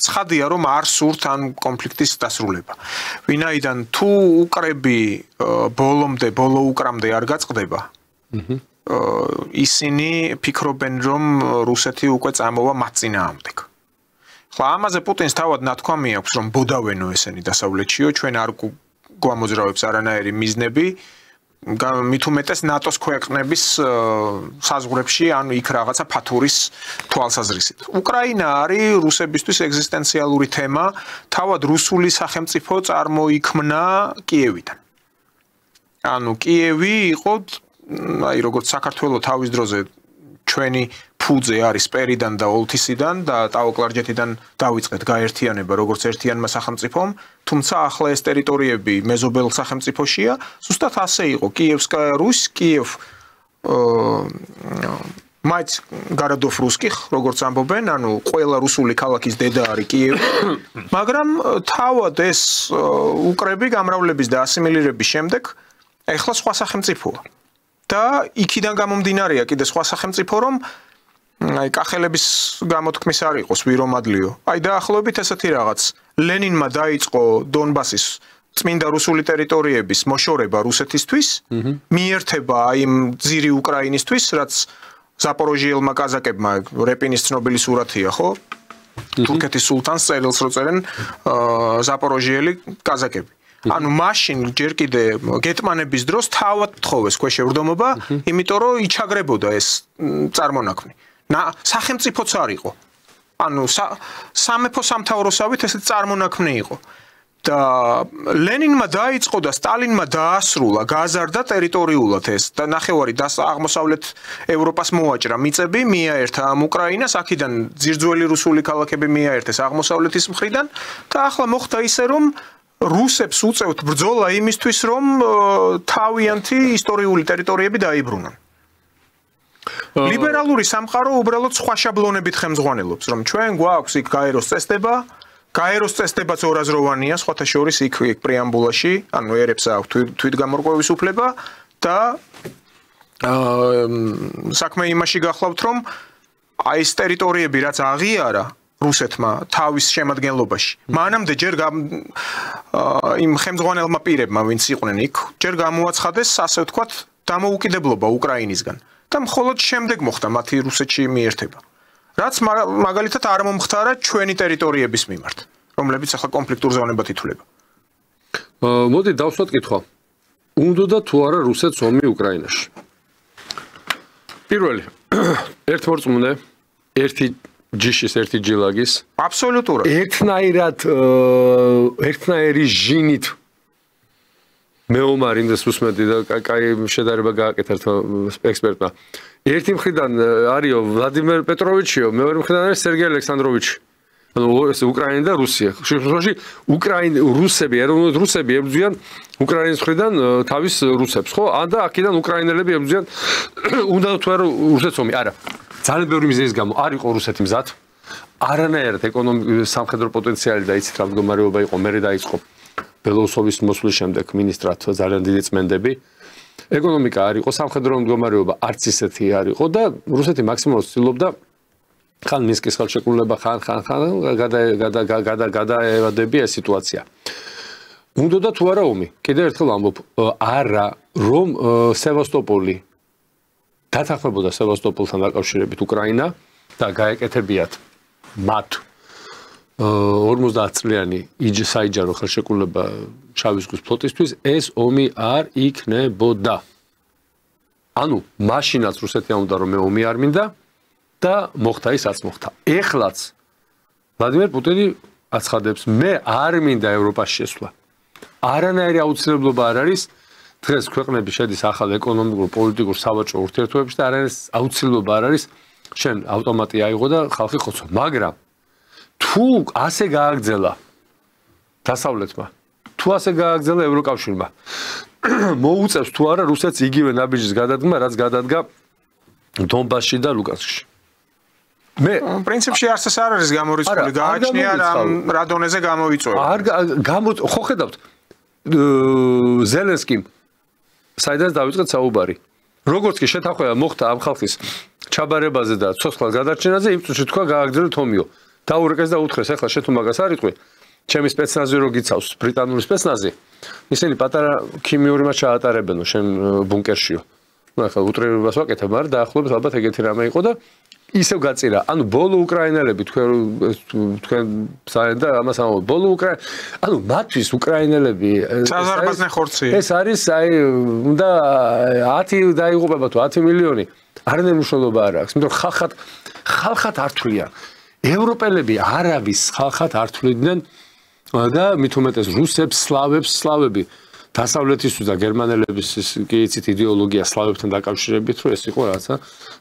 ცხადია, რომ არ სურთ ამ კონფლიქტის დასრულება. ვინაიდან თუ უკრები ბოლო უკრამდე არ გაწყდება, ისინი ფიქრობენ, რომ რუსეთი უკვე წამოვა მათ წინააღმდეგ. ხლა ამაზე პუტინს თავად ნათქვამი აქვს, რომ ბოდავენო ესენი დასავლეთშიო, ჩვენ არ გვამოძრავებს არანაირი მიზნები, მით უმეტეს ნატოს ქვეყნების საზღვრებში, ანუ იქ რაღაცა ფათურის თვალსაზრისით. უკრაინა არის რუსებისთვის ეგზისტენციალური თემა, თავად რუსული სახელმწიფო წარმოიქმნა კიევიდან. ანუ კიევი იყო, როგორც საქართველოს თავის დროზე ჩვენი ფუძე არის სპერიდან და ოლთისიდან და ტაო-კლარჯეთიდან დაიწყეთ გაერთიანება როგორც ერთიანმა სახელმწიფომ, თუმცა ახლა ეს ტერიტორიები მეზობელ სახელმწიფოშია, ზუსტად ასე იყო კიევსკაია რუсь, კიევ მაც გარადოფ რუსკიხ, როგორც ამბობენ, ანუ ყველა რუსული ქალაქის დედა არის კიევი, მაგრამ თავად ეს უკრები გამრავლების და ასიმილირების შემდეგ ეხლა სხვა სახელმწიფოა. და იქიდან გამომდინარეა კიდე სხვა სახელმწიფო, რომ კახელების გამოთქმის არ იყოს ვირომადლიო. დაახლოებით ესეთი რაღაც. ლენინმა დაიწყო დონბასის წმინდა რუსული ტერიტორიების მოშორება რუსეთისთვის, მიერთება იმ ძირი უკრაინისთვის, რაც ზაპოროჟიელმა კაზაკებმა, რეპინის ცნობილი სურათია, ხო? თურქეთის სულთანს წერილს რო წერენ ზაპოროჟიელი კაზაკები. ანუ მაშინ ჯერ კიდე გეტმანების დროს თავად თხოვეს ქვეშევრდომობა, იმიტომ რომ იჩაგრებოდა ეს წარმონაქმნი. სახელმწიფოც არ იყო. ანუ სამეფო სამთავროსავით ესეც წარმონაქმნი იყო. და ლენინმა დაიწყო და სტალინმა დაასრულა, გაზარდა ტერიტორიულად ეს და ნახევარი აღმოსავლეთ ევროპას მოაჭრა მიწები, მიაერთა ამ უკრაინას, აქედან ძირძველი რუსული ქალაქები მიაერთეს აღმოსავლეთის მხრიდან და ახლა მოხდა ისე, რომ რუსებს უწევთ ბრძოლა იმისთვის, რომ თავიანთი ისტორიული ტერიტორიები დაიბრუნონ. ლიბერალური სამყარო უბრალოდ სხვა შაბლონებით ხელმძღვანელობს, რომ ჩვენ გვაქვს იქ გაეროს წესდება, გაეროს წესდებაც ორაზროვანია, სხვათა შორის იქ პრეამბულაში, ანუ ერებს აქვს თვითგამორკვევის უფლება და საქმე იმაში გახლავთ, რომ აი ეს ტერიტორიები რაც აღიარა რუსეთმა თავის შემადგენლობაში. მანამდე ჯერ იმ ხელმძღვანელმა პირებმა, ვინც იყვნენ იქ, ჯერ გამოაცხადეს, ასე ვთქვათ, დამოუკიდებლობა უკრაინისგან. და მხოლოდ შემდეგ მოხდა მათი რუსეთში მიერთება. რაც მაგალითად არ მომხდარა ჩვენი ტერიტორიების მიმართ, რომლებიც ახლა კონფლიქტურ ზონებად ითვლება. მოდი დავსვათ კითხვა. უნდა თუ არა რუსეთს ომი უკრაინაში? პირველი, ერთ მორწმუნე, ერთი ჯიშის, ერთი ჯილაგის. აბსოლუტურად. ერთნაირი ჟინით მეომარინდეს უსმენდი და კაი შედარება გააკეთა ექსპერტმა. ერთი მხრიდან არისო ვლადიმერ პეტროვიჩიო, მეორე მხრიდან არის სერგეი ალექსანდროვიჩი. ანუ ეს უკრაინა და რუსია. შემთხვევაში რუსები, ეროვნულად რუსები ებრძვიან უკრაინის მხრიდან თავის რუსებს, ხო? ან და აქედან უკრაინელები ებრძვიან უნდა თუ არა რუსეთს ომი. არა. ძალიან ბევრი მიზეზის გამო არ იყო რუსეთი მზად. არანაირად ეკონომიკური სამხედრო პოტენციალი და იცით რა მდგომარეობა იყო, მერე დაიწყო ბელოუსოვის მოსვლის შემდეგ მინისტრად ძალიან დიდი წმენდები. ეკონომიკა არ იყო, სამხედრო მდგომარეობა არც ისეთი არ იყო და რუსეთი მაქსიმალურად ცდილობდა ხან მინსკის ხელშეკრულება, ხან გადაევადებია ეს სიტუაცია. უნდა თუ არა ომი? კიდევ ერთხელ ამბობ, არა, რომ სევასტოპოლი დათანხმებოდა სევასტოპოლთან დაკავშირებით უკრაინა და გაეკეთებიათ მათ 50 წლიანი საიჯარო ხელშეკრულება შავი ზღვის ფლოტისთვის, ეს ომი არ იქნებოდა. ანუ მაშინაც რუსეთია უნდა რომ ომი არ მინდა და მოხდა ისაც მოხდა. ეხლაც ვლადიმერ პუტინი აცხადებს, მე არ მინდა ევროპაში შესვლა. არანაირი აუცილებლობა არ არის დღეს ქვეყნები შედის ახალ ეკონომიკურ, პოლიტიკურ, სავაჭრო ურთიერთობებში და არანაირი აუცილებლობა არ არის შენ ავტომატი აიღო და ხალხი ხოცო. მაგრამ თუ ასე გააგრძელა დასავლეთმა, თუ ასე გააგრძელა ევროკავშირმა, მოუწევს თუ არა რუსეთს იგივე ნაბიჯის გადადგმა, რაც გადადგა დონბასში და ლუგანსკში. მე პრინციპში არც ეს არ არის გამორიცხული, გააჩნია რა დონეზე გამოიწვევა. ხო ხედავთ ზელენსკიმ საიდანაც დაიწყეთ საუბარი. როგორც კი შეთანხმება მოხდა ამ ხალხის ჩაბარებაზე და ცოცხლად გადარჩენაზე, იმ წუთში თქვა გააგრძელეთ ომიო. დაურეკეს და უთხრეს, ახლა შენ თუ მაგას არ იტყვი, ჩემი სპეცნაზი რო გიცავს, ბრიტანული სპეცნაზი, ისინი პატარა ქიმიური მას ჩაატარებენო შენ ბუნკერშიო. ნუ ახლა უტრირებას ვაკეთებ, მაგრამ დაახლოებით ალბათ ეგეთი რამე იყო და ისევ გაწირა. ანუ ბოლო უკრაინელები თქვენ საერთოდ და ამას ამბობ ბოლო ანუ მათთვის უკრაინელები ეს არის აი უნდა 10 დაიღუპება თუ 10 მილიონი არანაირი მნიშვნელობა არ აქვს. იმიტომ ხალხად არ თვლიან. ევროპელები არავის ხალხად არ თვლიდნენ და მით უმეტეს რუსებს, სლავები დასავლეთისთვის და გერმანელების კი იცით იდეოლოგია სლავებთან დაკავშირებით, რომ ეს იყო რაღაცა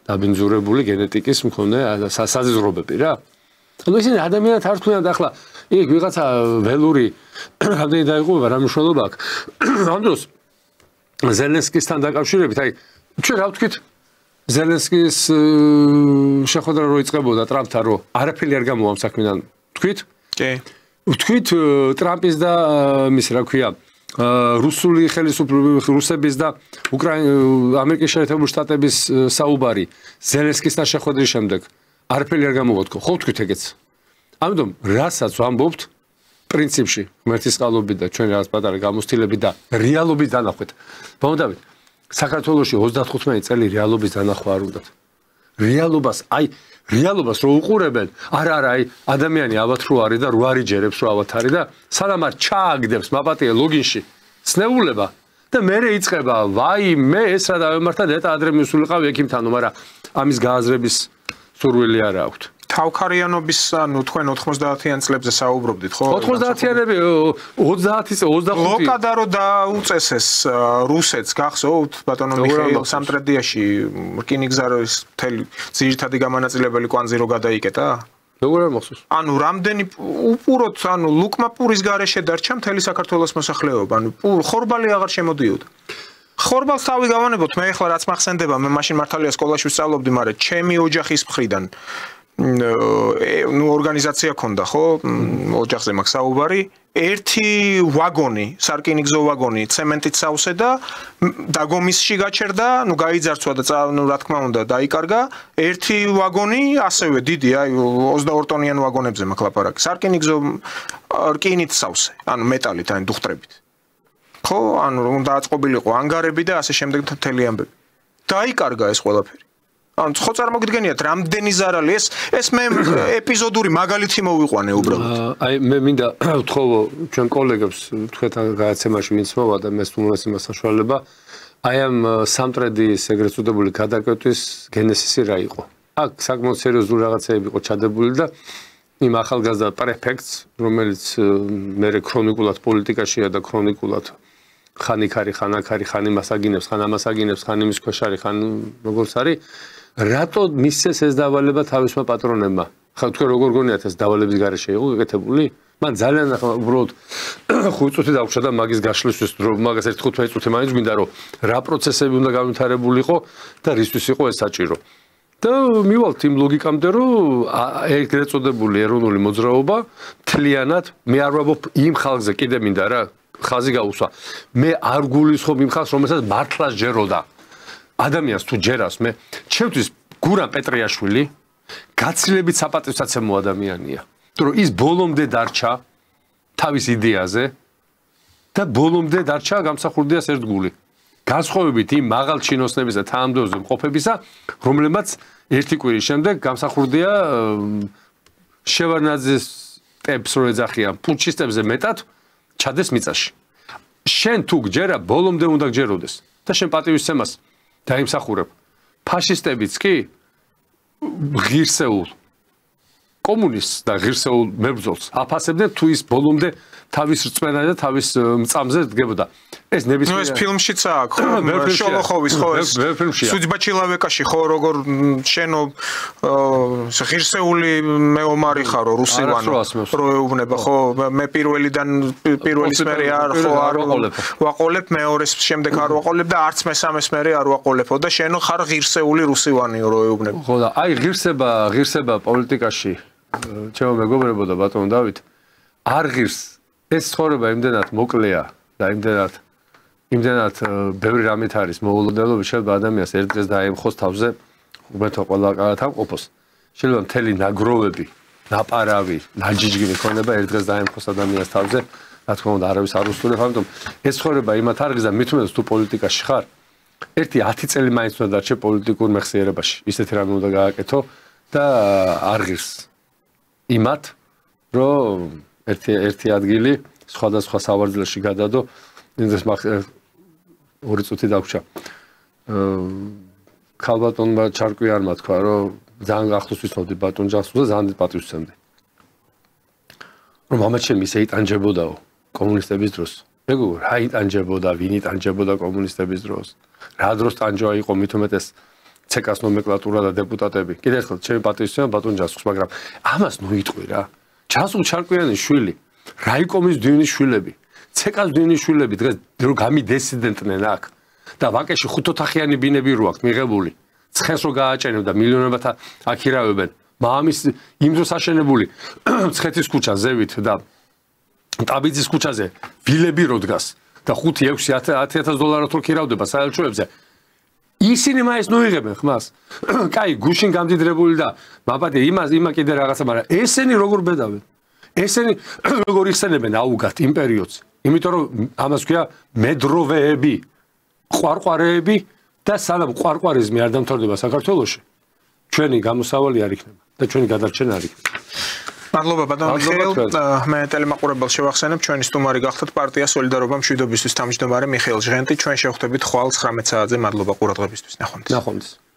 დაბინძურებული გენეტიკის მქონე საზღვრობები რა. ანუ ისინი ადამიანად არ თვლიან და ახლა იქ ვიღაცა ველური რამდენი დაიღუპება რა მნიშვნელობა აქვს. ამ დროს ზელენსკისთან დაკავშირებით, აი ჩვენ რა ვთქვით ზელენსკის შეხვედრა რო იწყებოდა ტრამპთან, რომ არაფერი არ გამოვა ამ საქმიდან. თქვით? კი. ვთქვით ტრამპის და მის რა ქვია რუსული რუსების და ამერიკის შეერთებული შტატების საუბარი ზელენსკისთან შეხვედრის შემდეგ არაფერი არ გამოვა თქო. ხო ვთქვით ეგეც. ამიტომ რასაც ვამბობთ პრინციპში ღმერთის წყალობით და ჩვენ რაღაც პატარა გამოცდილები და რეალობის დანახვით. ბავშვები საქართველოში 35 წელი რეალობის დანახვა არ უნდათ. რეალობას რო უყურებენ, არა, აი ადამიანი ავათ რო არის და რო არიჯერებს რო ავათ არის და სანამ არ ჩააგდებს მაპატია ლოგინში ცნებულება და მერე იწყება, ვაი, მე ეს რა დავემართა და ადრე მისულიყავ ექიმთანო, მაგრამ ამის გააზრების სურვილი არ აქვს. თავქარიანობის, ანუ თქვენ 90-იან წლებზე საუბრობდით, ხო? 90-იანები 20-25 ლოკადა რო დაუწესეს რუსეთს, გახსოვთ, ბატონო მიხეილ სამტრედიაში რკინიგზარის მთელი ძირითადი გამანაწილებელი კვანძი რო გადაიკეტა? როგორ არ მახსოვს? ანუ რამდენი უპუროთ, ანუ ლუკმა პურის გარეშე დარჩა მთელი საქართველოს მოსახლეობა, ანუ ხორბალი აღარ შემოდიოდა. ხორბალს თავი გავანებოთ, მე ახლა რაც მახსენდება, მე მაშინ მართალია სკოლაში ვსწავლობდი, მაგრამ ჩემი ოჯახის მხრიდან ნუ ორგანიზაცია ქონდა, ხო? ოჯახზე მაქვს საუბარი. ერთი ვაგონი, სარკინიგზო ვაგონი, ცემენტით სავსე და დაგომისში გაჩერდა, ნუ გაიძარცვა და ნუ რა თქმა უნდა დაიკარგა. ერთი ვაგონი ასევე დიდი, აი 22 ტონიან ვაგონებზე მაქვს ლაპარაკი. სარკინიგზო რკინით სავსე, ანუ მეტალით, ანუ დუხტრებით. ხო, ანუ უნდა აწყობილიყო ანგარები და ასე შემდეგ მთელი ამბები. დაიკარგა ეს ყველაფერი. ანუ ხო წარმოგიდგენიათ რამდენი ზარალი ეს მე ეპიზოდური მაგალითი მოვიყვანე უბრალოდ. აი მე მინდა ვთხოვო ჩვენ კოლეგებს თქვენთან გადაცემაში ვინც მოვა და მე სტუმრობთ იმას საშუალება აი ამ სამტრედის ეგრეთ წოდებული გადაკვეთის გენესისი რა იყო. აქ საკმაოდ სერიოზული რაღაცები იყო ჩადებული და იმ ახალგაზრდა პრეფექტს რომელიც მე ქრონიკულად პოლიტიკაშია და ქრონიკულად ხან იქ არის, ხან აქ არის, ხან იმას აგინებს, ხან ამას აგინებს, ხან იმის ქვეშ არის, ხან როგორც არის რატო მისცეს ეს დავალება თავისმა პატრონებმა? ხა თქვენ როგორ გონიათ ეს დავალების გარეშე იყო გეკეთებული? მან ძალიან ახლა უბრალოდ 5 წუთი დაგვჭირდა და მაგის გაშლისთვის რომ მაგას 1-15 წუთი მაინც მინდა რომ რა პროცესები უნდა განვითარებულიყო და რისთვის იყო ეს საჭირო. და მივალთ იმ ლოგიკამდე რომ ეგრეთ წოდებული ეროვნული მოძრაობა თლიანად მე არ ვაბობ იმ ხალხზე კიდე მინდა რა ხაზი გაუსვა. მე არ გულისხმობ იმ ხალხს რომელსაც მართლაც ჯეროდა. ადამიანს თუ ჯერას მე ჩემთვის გურამ პეტრიაშვილი გაცილებით საპატივსაცემო ადამიანია. თუ რომ ის ბოლომდე დარჩა თავის იდეაზე და ბოლომდე დარჩა გამსახურდიას ერთ გული. განსხვავებით იმ მაღალ ჩინოსნების და თანამდებობებზე მყოფებისა, რომლებმაც ერთი კვირის შემდეგ გამსახურდია შევარნაძის ტემპს რო ეძახიან პუჩისტებზე მეტად ჩადეს მიწაში. შენ თუ გჯერა ბოლომდე უნდა გჯეროდეს და შენ პატივისცემას დაიმსახურებ. ფაშისტებიც კი ღირსეულ კომუნისტს და ღირსეულ მებრძოლს აფასებდნენ თუ ის ბოლომდე თავის რწმენა და თავის მწამზე დგებოდა. ეს ნებისმიერ ეს ფილმშიც აქვს, შოლოხოვის ხო ეს. სუძბაჩილავეკაში ხო როგორ შენო ღირსეული მეომარი ხარო რუსივანო რო ეუბნება ხო მე პირველის მერე არ ხო არ ვაყოლებ მეორეს შემდეგ არ ვაყოლებ და არც მესამეს მერე არ ვაყოლებო და შენო ხარ ღირსეული რუსივანიო რო ეუბნება. ხო და აი ღირსება პოლიტიკაში ჩემო მეგობრებო და ბატონო დავით არ ღირს ეს ცხოვრება იმდენად მოკლეა და იმდენად ბევრი რამით არის მოულოდნელობა შეიძლება ადამიანს ერთ დღეს დაემხოს თავზე უმეთო ყველა კარგად ამყოფოს შეიძლება მთელი ნაგროვები ნაპარავი ნაჯიჯგინი ქონება ერთ დღეს დაემხოს ადამიანს თავზე რა თქმა უნდა არავის არ უსწრებს ამიტომ ეს ცხოვრება იმათ არ ღირს და მით უმეტეს თუ პოლიტიკაში ხარ ერთი 10 წელი მაინც უნდა დარჩე პოლიტიკურ მეხსიერებაში ისეთი რამე უნდა გააკეთო და არ ღირს იმათ რომ ერთი ადგილი სხვადასხვა სავარძელში გადადო ინდეს 2 წუთი დაგვრჩა ქალბატონმა ჩარკვიანმა თქვა რომ ძალიან ახლოს ვიცნობდი ბატონ ჯანსუს და ძალიან პატივს ვცემდი რომ ამაჩემ ისე იტანჯებოდაო კომუნისტების დროს მეგო რა იტანჯებოდა ვინ იტანჯებოდა კომუნისტების დროს რა დროს ტანჯვა იყო მით უმეტეს ცეკას ნომენკლატურა და დეპუტატები კიდე ერთხელ ჩემი პატივს ვცემ ბატონ ჯანსუს მაგრამ ამას ნუ იტყვი რა ჯანსუს ჩარკვიანის შვილი რაიკომის დივნის შვილები ცეკას დივნის შვილები დღეს რო გამიდესიდენტნენ აქ და ვაკეში 5 ოთახიანი ბინები რო აქვს მიღებული ცხენს რო გააჭენებ და მილიონებად აქირავებენ მამის იმ დროს აშენებული ცხეთის ქუჩა ზევით და ტაბიძის ქუჩაზე ვილები რო დგას და 5-6-10,000 $-ად რო ქირავდება საელჩოებზე ისინი მაინც ნუიღებენ ხმას კაი გუშინ გამდიდრებული და მაპატე იმა კიდე რაღაცა მაგრამ ესენი როგორ ბედავენ ესენი როგორ იხსენებენ აუგათ იმ პერიოდს იმიტომ რომ ამას ქვია მედროვეები ყვარყვარეები და სანამ ყვარყვარიზმი არ დამთავრდება საქართველოში ჩვენი გამოსავალი არ იქნება და ჩვენი გადარჩენა არ იქნება მადლობა ბატონ მიხეილ მე ტელემაყურებელს შევახსენებ ჩვენი სტუმარი გახდათ პარტია სოლიდარობა მშვიდობისთვის თავმჯდომარე მიხეილ ჟღენტი ჩვენ შევხვდებით ხვალ 19 საათზე მადლობა ყურადღებისთვის ნახვამდის